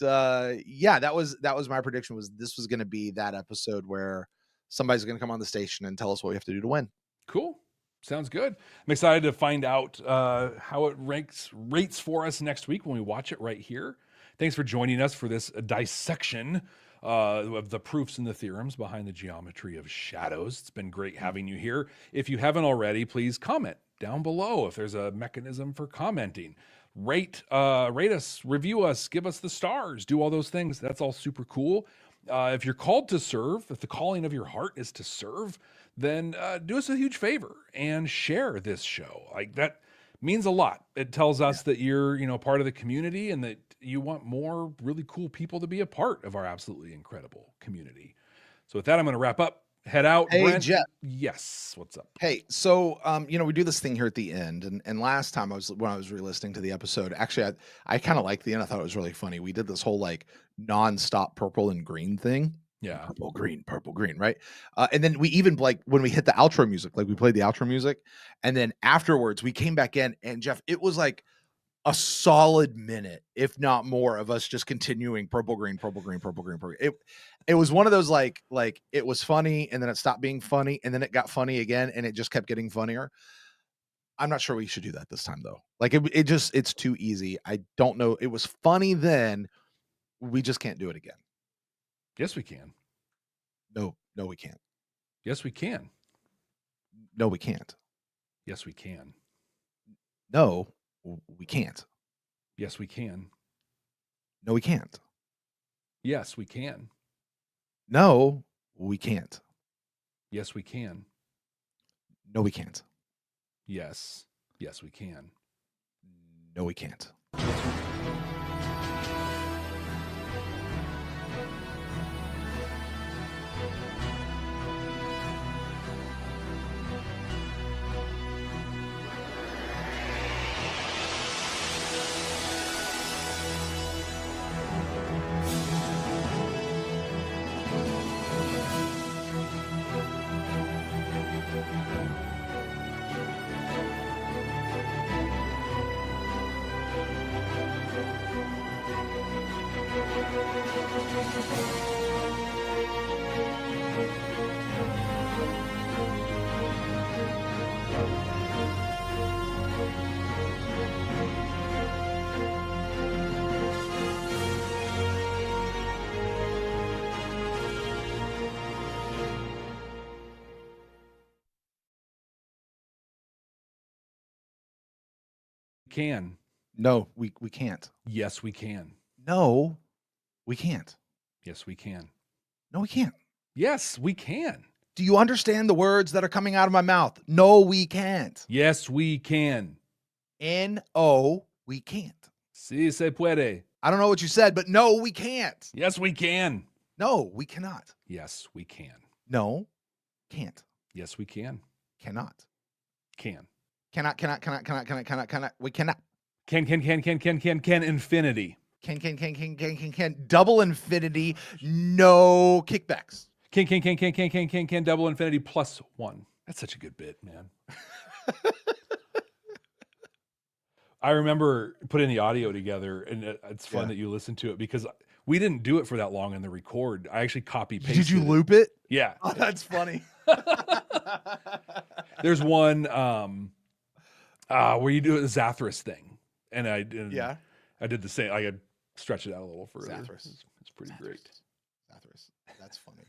yeah, that was my prediction, was this was going to be that episode where somebody's going to come on the station and tell us what we have to do to win.
Cool. Sounds good. I'm excited to find out how it rates for us next week when we watch it right here. Thanks for joining us for this dissection of the proofs and the theorems behind the Geometry of Shadows. It's been great having you here. If you haven't already, please comment down below if there's a mechanism for commenting. rate us, review us, give us the stars, do all those things. That's all super cool. If you're called to serve, if the calling of your heart is to serve, then do us a huge favor and share this show. Like, that means a lot. It tells us that you're, part of the community and that you want more really cool people to be a part of our absolutely incredible community. So with that, I'm going to wrap up. Head out,
Hey,
Brent.
Jeff.
Yes. What's up?
Hey, so we do this thing here at the end, and last time when I was re-listening to the episode, actually I kind of liked the end. I thought it was really funny. We did this whole like non-stop purple and green thing.
Yeah.
Purple, green, right? And then we even, like, when we hit the outro music, like we played the outro music, and then afterwards we came back in, and Jeff, it was like a solid minute, if not more, of us just continuing purple, green, purple, green, purple, green, purple. It was one of those like it was funny, and then it stopped being funny, and then it got funny again, and it just kept getting funnier. I'm not sure we should do that this time, though. Like, it's too easy. I don't know. It was funny then. We just can't do it again.
Yes, we can.
No, we can't.
Yes, we can.
No, we can't.
Yes, we can.
No, we can't.
Yes, we can.
No, we can't.
Yes, we can.
No, we can't.
Yes, we can.
No, we can't.
Yes. Yes, we can.
No, we can't.
Can.
No, we can't.
Yes, we can.
No, we can't.
Yes, we can.
No, we can't.
Yes, we can.
Do you understand the words that are coming out of my mouth? No, we can't.
Yes, we can.
No, we can't.
Sí se puede.
I don't know what you said, but no, we can't.
Yes, we can.
No, we cannot.
Yes, we can.
No, can't.
Yes, we can.
Cannot.
Can.
Cannot. We cannot.
Can, infinity.
Can. Double infinity. No kickbacks.
Can, double infinity plus one. That's such a good bit, man. I remember putting the audio together, and it's fun that you listen to it because we didn't do it for that long in the record. I actually copy pasted.
Did you loop it?
Yeah.
Oh, that's funny.
There's one where you do a Zathras thing, and I did the same. I had stretched it out a little further.
Zathras.
It's pretty great.
Zathras. That's funny.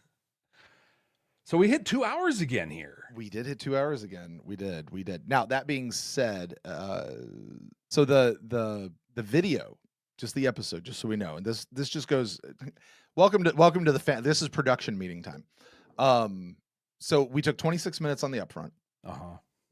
So we hit 2 hours again here.
We did hit 2 hours again. We did. Now, that being said, so the video, just the episode, just so we know, and this just goes. Welcome to the fan. This is production meeting time. So we took 26 minutes on the upfront.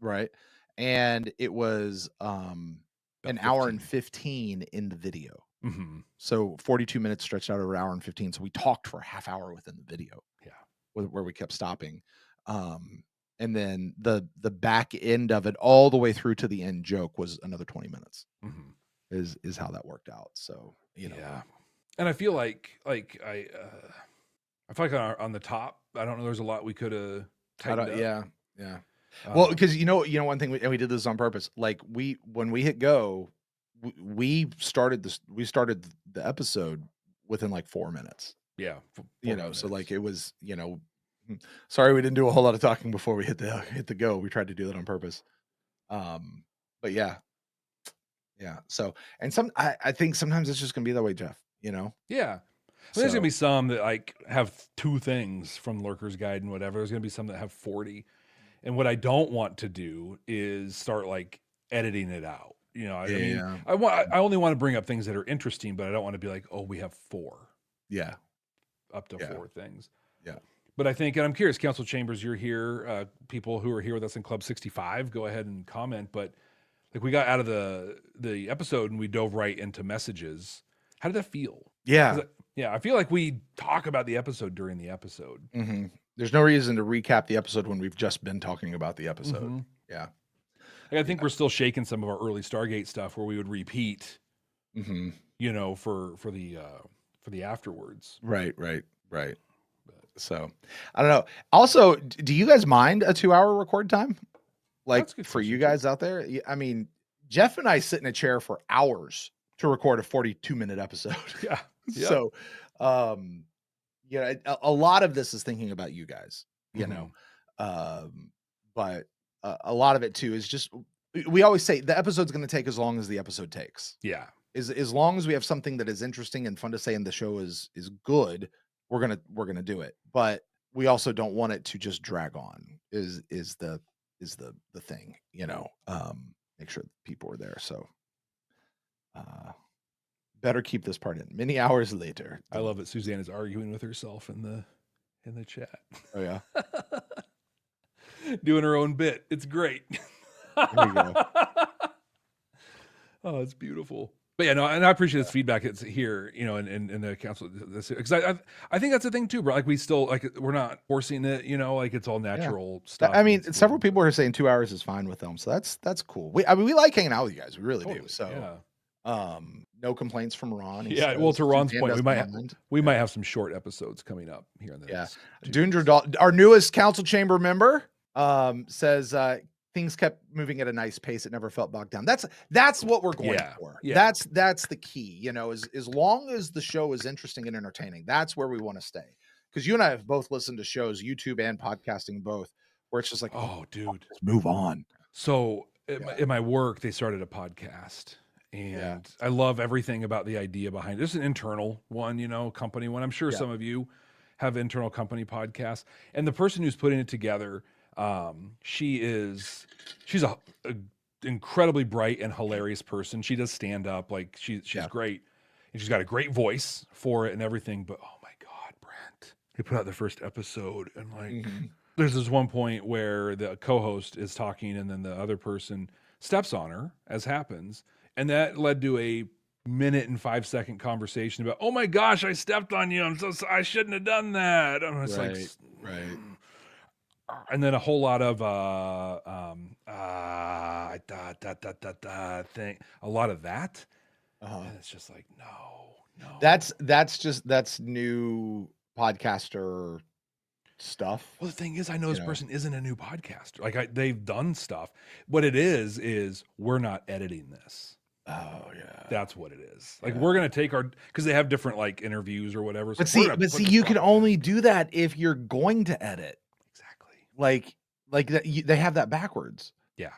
Right, and it was an hour and 15 in the video.
Mm-hmm.
So 42 minutes stretched out over an hour and 15. So we talked for a half hour within the video.
Yeah.
Where we kept stopping. And then the back end of it all the way through to the end joke was another 20 minutes.
Mm-hmm.
Is how that worked out. So,
Yeah. And I feel like I feel like on the top, I don't know, there's a lot we could have tightened up.
Yeah. Well, because one thing, and we did this on purpose. Like when we hit go, we started the episode within like 4 minutes.
Yeah.
So like it was, sorry we didn't do a whole lot of talking before we hit the go. We tried to do that on purpose. But yeah. So, and I think sometimes it's just gonna be that way, Jeff.
Yeah. There's gonna be some that like have 2 things from Lurker's Guide and whatever. There's gonna be some that have 40. And what I don't want to do is start like editing it out. You know,
Yeah.
I only want to bring up things that are interesting, but I don't want to be like, oh, we have 4.
Yeah.
Up to 4 things.
Yeah.
But I think, and I'm curious, Council Chambers, you're here. People who are here with us in Club 65, go ahead and comment. But like we got out of the episode and we dove right into messages. How did that feel?
Yeah.
I feel like we talk about the episode during the episode.
Mm-hmm. There's no reason to recap the episode when we've just been talking about the episode.
Mm-hmm.
Yeah.
Like I think we're still shaking some of our early Stargate stuff where we would repeat, you know, for the afterwards.
Right. So I don't know. Also, do you guys mind a 2-hour record time? Like for you guys out there? I mean, Jeff and I sit in a chair for hours to record a 42-minute episode.
Yeah.
So, a lot of this is thinking about you guys, you know, but a lot of it too is just, we always say the episode's going to take as long as the episode takes.
Yeah.
As long as we have something that is interesting and fun to say and the show is good, we're going to do it. But we also don't want it to just drag on is the thing, you know, make sure people are there. So, better keep this part in. Many hours later.
I love it. Suzanne is arguing with herself in the chat.
Oh yeah.
Doing her own bit. It's great.
There you go.
Oh, it's beautiful. But yeah, no, and I appreciate this feedback. It's here, you know, in the council, because I think that's the thing too, bro. Like we still we're not forcing it, you know, like it's all natural stuff.
I mean, several people are saying 2 hours is fine with them, so that's cool. We like hanging out with you guys. We really do. So, no complaints from Ron.
Well, to Ron's point, we might have some short episodes coming up here in the next.
Dundradal, our newest council chamber member, says things kept moving at a nice pace. It never felt bogged down. That's what we're going for.
Yeah.
That's the key. You know, as long as the show is interesting and entertaining, that's where we want to stay. Because you and I have both listened to shows, YouTube and podcasting both, where it's just like,
oh, dude,
just move on.
So in my work, they started a podcast. And I love everything about the idea behind it. There's an internal one, you know, company one. I'm sure some of you have internal company podcasts. And the person who's putting it together, she's a incredibly bright and hilarious person. She does stand up, like she's great, and she's got a great voice for it and everything. But oh my God, Brent, they put out the first episode, and like there's this one point where the co-host is talking, and then the other person steps on her, as happens. And that led to a 1.5-second conversation about, oh my gosh, I stepped on you. I shouldn't have done that. And it's
right.
And then a whole lot of thing, a lot of that. And it's just like, no.
That's new podcaster stuff.
Well, the thing is, I know this person isn't a new podcaster. Like they've done stuff. What it is we're not editing this.
Oh yeah,
that's what it is. Like we're gonna take because they have different like interviews or whatever.
So but see, you can only do that if you're going to edit.
Exactly.
Like that, they have that backwards.
Yeah.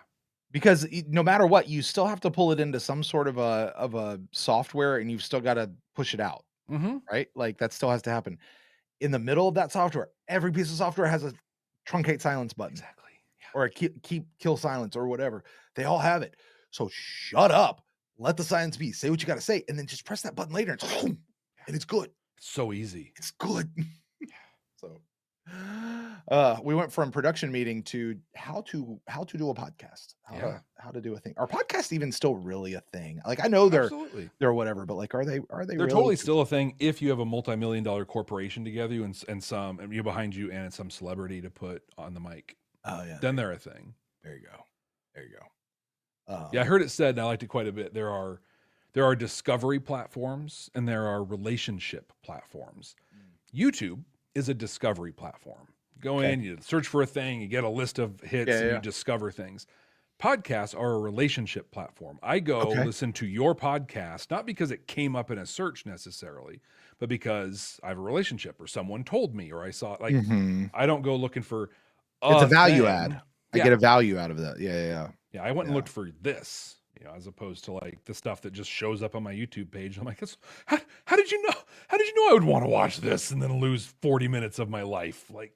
Because no matter what, you still have to pull it into some sort of a software, and you've still got to push it out. Right? Like that still has to happen. In the middle of that software, every piece of software has a truncate silence button.
Exactly.
Yeah. Or a kill silence or whatever. They all have it. So shut up. Let the silence be. Say what you got to say, and then just press that button later, and it's good.
It's so easy.
It's good. So, we went from production meeting to how to do a podcast. How to do a thing. Are podcasts even still really a thing? Like I know they're whatever, but like are they?
They're
really?
Totally still a thing if you have a multi-million-dollar corporation together and some you behind you and some celebrity to put on the mic.
Oh yeah.
Then they're a thing.
There you go.
I heard it said, and I liked it quite a bit. There are discovery platforms and there are relationship platforms. YouTube is a discovery platform. Go in, you search for a thing, you get a list of hits, and you discover things. Podcasts are a relationship platform. I go listen to your podcast, not because it came up in a search necessarily, but because I have a relationship or someone told me or I saw it. Like I don't go looking for
it's a value add. I get a value out of that.
Yeah, I went and looked for this, you know, as opposed to like the stuff that just shows up on my YouTube page. I'm like, how did you know? How did you know I would want to watch this and then lose 40 minutes of my life? Like,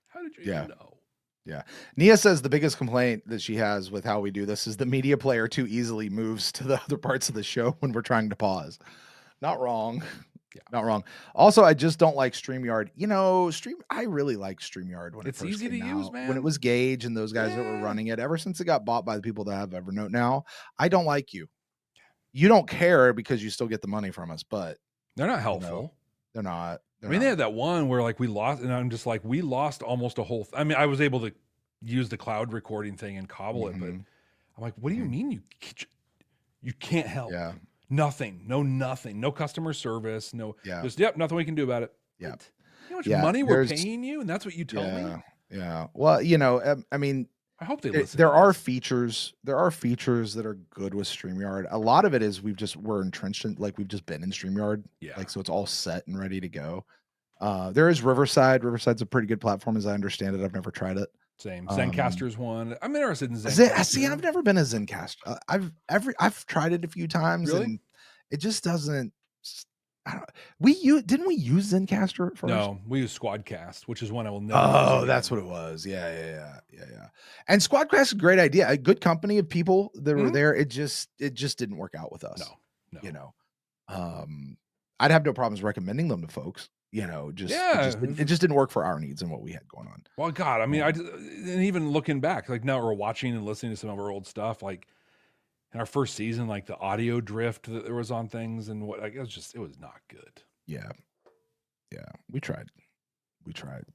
how did you even know?
Yeah. Nia says the biggest complaint that she has with how we do this is the media player too easily moves to the other parts of the show when we're trying to pause. Not wrong.
Yeah.
Not wrong. Also, I just don't like StreamYard. You know, I really like StreamYard when
It's
it first
easy to
came
use,
out.
man.
When it was Gage and those guys that were running it. Ever since it got bought by the people that have Evernote now, I don't like you. You don't care because you still get the money from us, but
they're not helpful.
They're not.
They had that one where like we lost, and I'm just like, we lost almost a whole. I mean, I was able to use the cloud recording thing and cobble it, but I'm like, what do you mean you can't help?
Yeah.
Nothing. No customer service. No.
Yeah.
Just nothing we can do about it.
Yeah.
You know how much money we're paying you, and that's what you tell me.
Yeah. Well, you know, I mean,
I hope they listen.
There are features that are good with StreamYard. A lot of it is we're entrenched in, like, we've just been in StreamYard.
Yeah.
Like, so it's all set and ready to go. There is Riverside. Riverside's a pretty good platform as I understand it. I've never tried it.
Same. Zencaster's one. I'm interested in Zencaster.
See, I've never been a Zencaster. I've tried it a few times, and it just doesn't. Didn't we use Zencaster at first?
No, we use Squadcast, which is one I will never.
Oh, that's what it was. Yeah. And Squadcast is a great idea. A good company of people that were there. It just didn't work out with us.
No.
You know, I'd have no problems recommending them to folks. You know, it just didn't work for our needs and what we had going on.
Well, God, I mean, and even looking back, like now we're watching and listening to some of our old stuff, like in our first season, like the audio drift that there was on things and what, like, it was not good.
Yeah. We tried.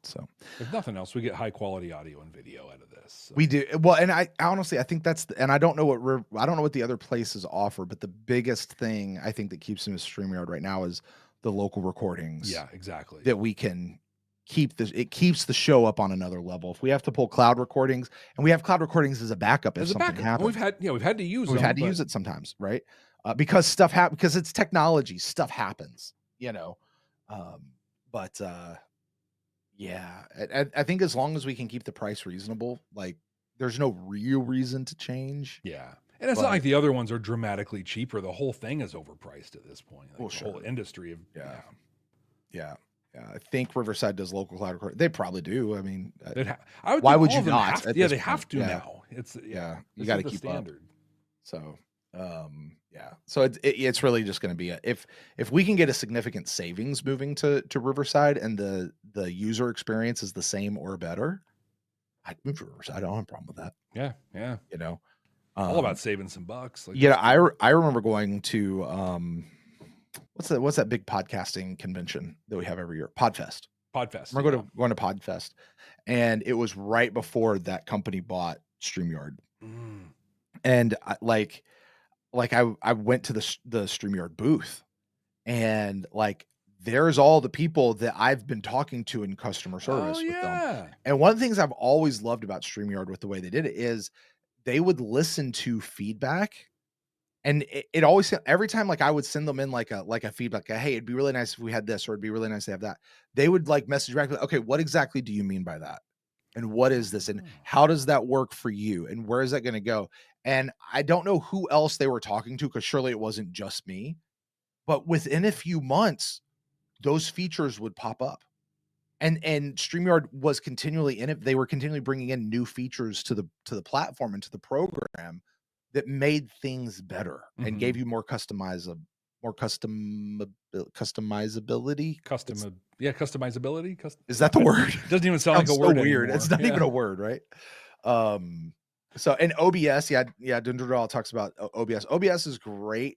So
if nothing else, we get high quality audio and video out of this. So.
We do. Well, and I honestly, I think and I don't know what the other places offer, but the biggest thing I think that keeps them as StreamYard right now is the local recordings.
Yeah, exactly.
That we can keep this. It keeps the show up on another level. If we have to pull cloud recordings, and we have cloud recordings as a backup, if something happens,
we've had to use
it sometimes, right? Because stuff happens, because it's technology. Stuff happens, you know. Yeah, I think as long as we can keep the price reasonable, like there's no real reason to change.
Yeah. And it's not like the other ones are dramatically cheaper. The whole thing is overpriced at this point. Like the whole industry of
Yeah. I think Riverside does local cloud recording. They probably do. I mean,
why
would you not?
They have to now. It's
you got to keep standard. So so it's really just going to be if we can get a significant savings moving to Riverside and the user experience is the same or better, I'd move to Riverside. I don't have a problem with that.
Yeah.
You know.
All about saving some bucks.
Like I remember going to what's that big podcasting convention that we have every year? Podfest. We're going to Podfest, and it was right before that company bought StreamYard, and I went to the StreamYard booth, and like there's all the people that I've been talking to in customer service with them. And one of the things I've always loved about StreamYard with the way they did it is they would listen to feedback, and it always, every time, like I would send them in like a feedback, hey, it'd be really nice if we had this, or it'd be really nice to have that. They would like message back, okay, what exactly do you mean by that? And what is this? And how does that work for you? And where is that going to go? And I don't know who else they were talking to, because surely it wasn't just me, but within a few months, those features would pop up. And StreamYard was continually in it. They were continually bringing in new features to the platform and to the program that made things better and gave you more customizability.
Customizability.
Is that the word?
Doesn't even sound like a word.
So weird.
Anymore.
It's not even a word, right? So, and OBS, Dundradal talks about OBS. OBS is great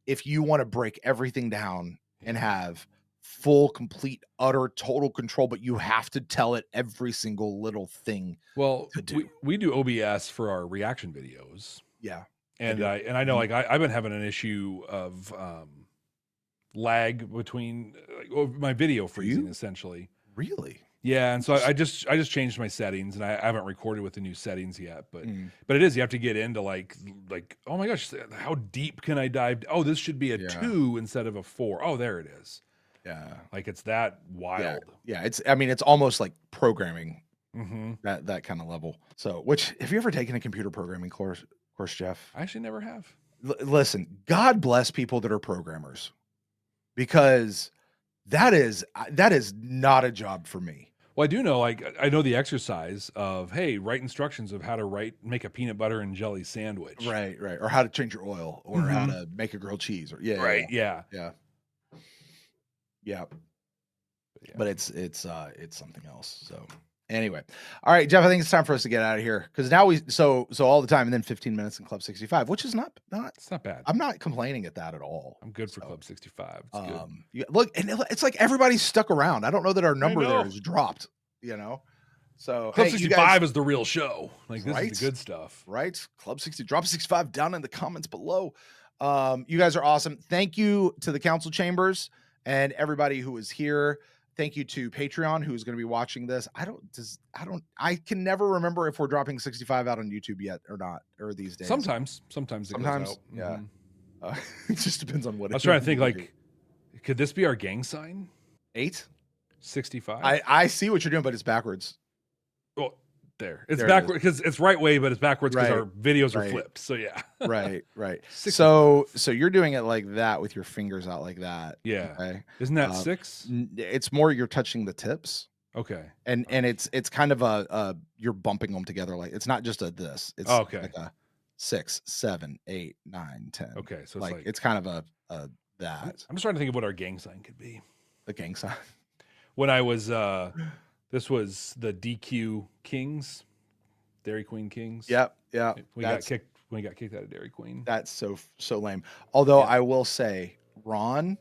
if you want to break everything down and have full, complete, utter, total control, but you have to tell it every single little thing.
Well, we do OBS for our reaction videos.
Yeah.
And I know, like I've been having an issue of lag between my video freezing, essentially.
Really?
Yeah, and so I just changed my settings, and I haven't recorded with the new settings yet, but it is, you have to get into like oh my gosh, how deep can I dive? Oh, this should be a 2 instead of a 4. Oh, there it is.
Yeah,
like it's that wild.
Yeah, it's almost like programming, that kind of level. So, which, have you ever taken a computer programming course, Jeff?
I actually never have.
Listen, God bless people that are programmers, because that is not a job for me.
Well, I do know, like, I know the exercise of, hey, write instructions of how to make a peanut butter and jelly sandwich.
Right. Or how to change your oil, or how to make a grilled cheese, or
Right.
Yeah.
Yeah.
But it's something else. So anyway, all right, Jeff, I think it's time for us to get out of here, because now so all the time, and then 15 minutes in Club 65, which is not
it's not bad.
I'm not complaining at that at all.
I'm good for Club 65. It's good.
Look, and it's like everybody's stuck around. I don't know that our number there is dropped. So
Club 65 is the real show. Like, this is the good stuff.
Right? Club 60. Drop 65 down in the comments below. You guys are awesome. Thank you to the council chambers and everybody who is here. Thank you to Patreon, who's going to be watching this. I can never remember if we're dropping 65 out on YouTube yet or not, or these days.
Sometimes it goes out.
Yeah. It just depends on what
I was trying to think, like, could this be our gang sign?
8?
65?
I see what you're doing, but it's backwards.
Well, there. It's backward because it's right way, but it's backwards because our videos are flipped. So yeah.
Right. So you're doing it like that with your fingers out like that.
Yeah.
Okay?
Isn't that 6?
It's more you're touching the tips.
Okay.
And it's kind of a you're bumping them together, like it's not just a this. It's
okay.
Like a 6, 7, 8, 9, 10.
Okay. So
like
it's
it's kind of a that.
I'm just trying to think of what our gang sign could be.
The gang sign.
When I was this was the DQ Kings, Dairy Queen Kings.
Yep.
We got kicked out of Dairy Queen.
That's so lame. Although I will say, Ron,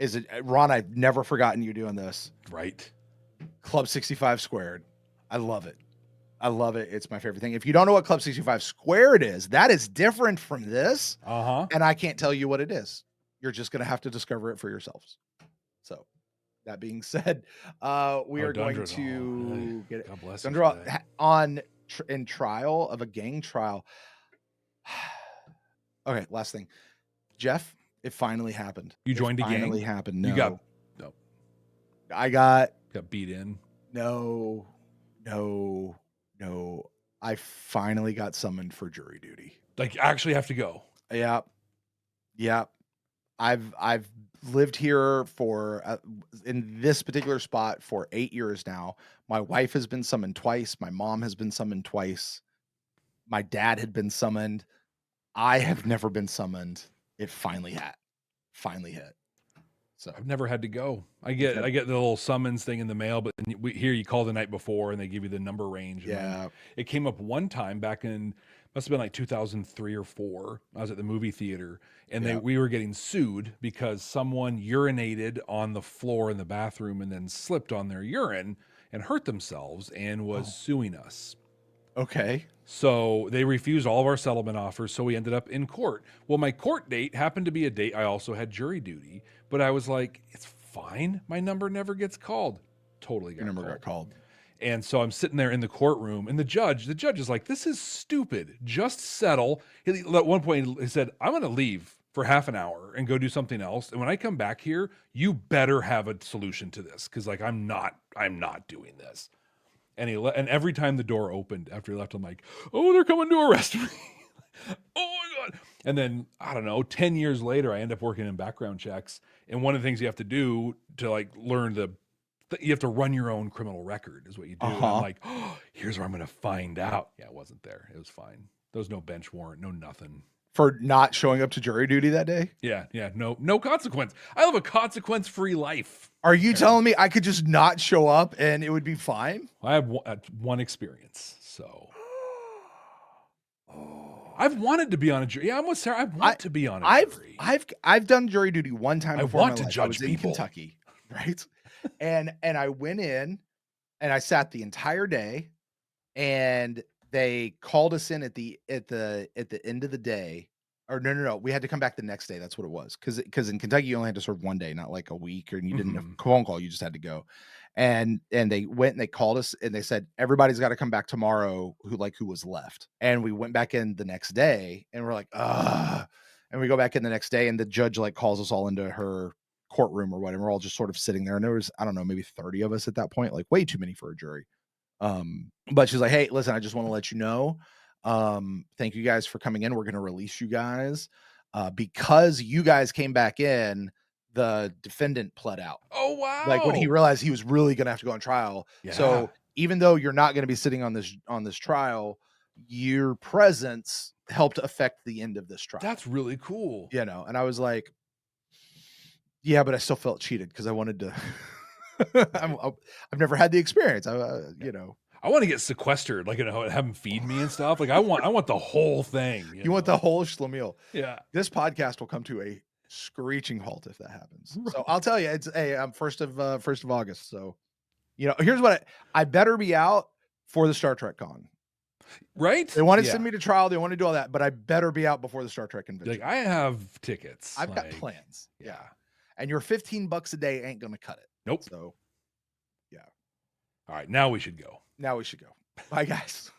I've never forgotten you doing this.
Right.
Club 65 squared. I love it. It's my favorite thing. If you don't know what Club 65 squared is, that is different from this. And I can't tell you what it is. You're just going to have to discover it for yourselves. So that being said, we are going to get it. Dundradal in trial of a gang trial. Okay, last thing. Jeff, it finally happened.
You joined a gang?
Finally happened. No.
You got
I got
beat in.
No. I finally got summoned for jury duty.
Like, actually have to go.
Yeah. I've lived here for in this particular spot for 8 years now. My wife has been summoned twice. My mom has been summoned twice. My dad had been summoned. I have never been summoned. It finally hit. So
I've never had to go. I get the little summons thing in the mail, but here you call the night before and they give you the number range.
Yeah.
It came up one time back in, must have been like 2003 or 4. I was at the movie theater and we were getting sued because someone urinated on the floor in the bathroom and then slipped on their urine and hurt themselves and was suing us.
Okay.
So they refused all of our settlement offers. So we ended up in court. Well, my court date happened to be a date I also had jury duty, but I was like, it's fine. My number never gets called. Totally got
called.
And so I'm sitting there in the courtroom and the judge is like, this is stupid. Just settle. At one point he said, I'm going to leave for half an hour and go do something else. And when I come back here, you better have a solution to this. Cause like, I'm not doing this. And and every time the door opened after he left, I'm like, oh, they're coming to arrest me. Oh my God. And then, I don't know, 10 years later, I end up working in background checks. And one of the things you have to do to like learn you have to run your own criminal record is what you do. And I'm like, oh, here's where I'm going to find out. Yeah, it wasn't there. It was fine. There was no bench warrant, no nothing.
For not showing up to jury duty that day?
Yeah. No consequence. I live a consequence-free life.
Are you telling me I could just not show up and it would be fine?
I have one experience, so. I've wanted to be on a jury. Yeah, I'm with Sarah. I want to be on a jury.
I've done jury duty one time before.
I want to judge people.
In Kentucky, right? and I went in and I sat the entire day, and they called us in at the end of the day. Or no, we had to come back the next day. That's what it was. Because in Kentucky you only had to serve one day, not like a week, or you didn't have a phone call. You just had to go. And they went and they called us and they said, everybody's got to come back tomorrow who was left. And we went back in the next day and we're like, and we go back in the next day and the judge like calls us all into her courtroom or whatever. We're all just sort of sitting there. And there was, I don't know, maybe 30 of us at that point, like way too many for a jury. But she's like, hey, listen, I just want to let you know, thank you guys for coming in. We're going to release you guys because you guys came back in. the defendant pled out.
Oh, wow.
Like when he realized he was really going to have to go on trial.
Yeah.
So even though you're not going to be sitting on this trial, your presence helped affect the end of this trial.
That's really cool.
You know, and I was like, yeah, but I still felt cheated because I wanted to. I've never had the experience. You know,
I want to get sequestered, like, you know, have them feed me and stuff. Like, I want the whole thing.
You want the whole schlemiel.
Yeah.
This podcast will come to a screeching halt if that happens. So I'll tell you, it's I'm 1st of August. So, you know, here's what I better be out for the Star Trek con.
Right?
They want to send me to trial. They want to do all that, but I better be out before the Star Trek convention.
Like, I have tickets.
I've got plans. Yeah. And your $15 a day ain't going to cut it.
Nope.
So, yeah.
All right. Now we should go.
Bye, guys.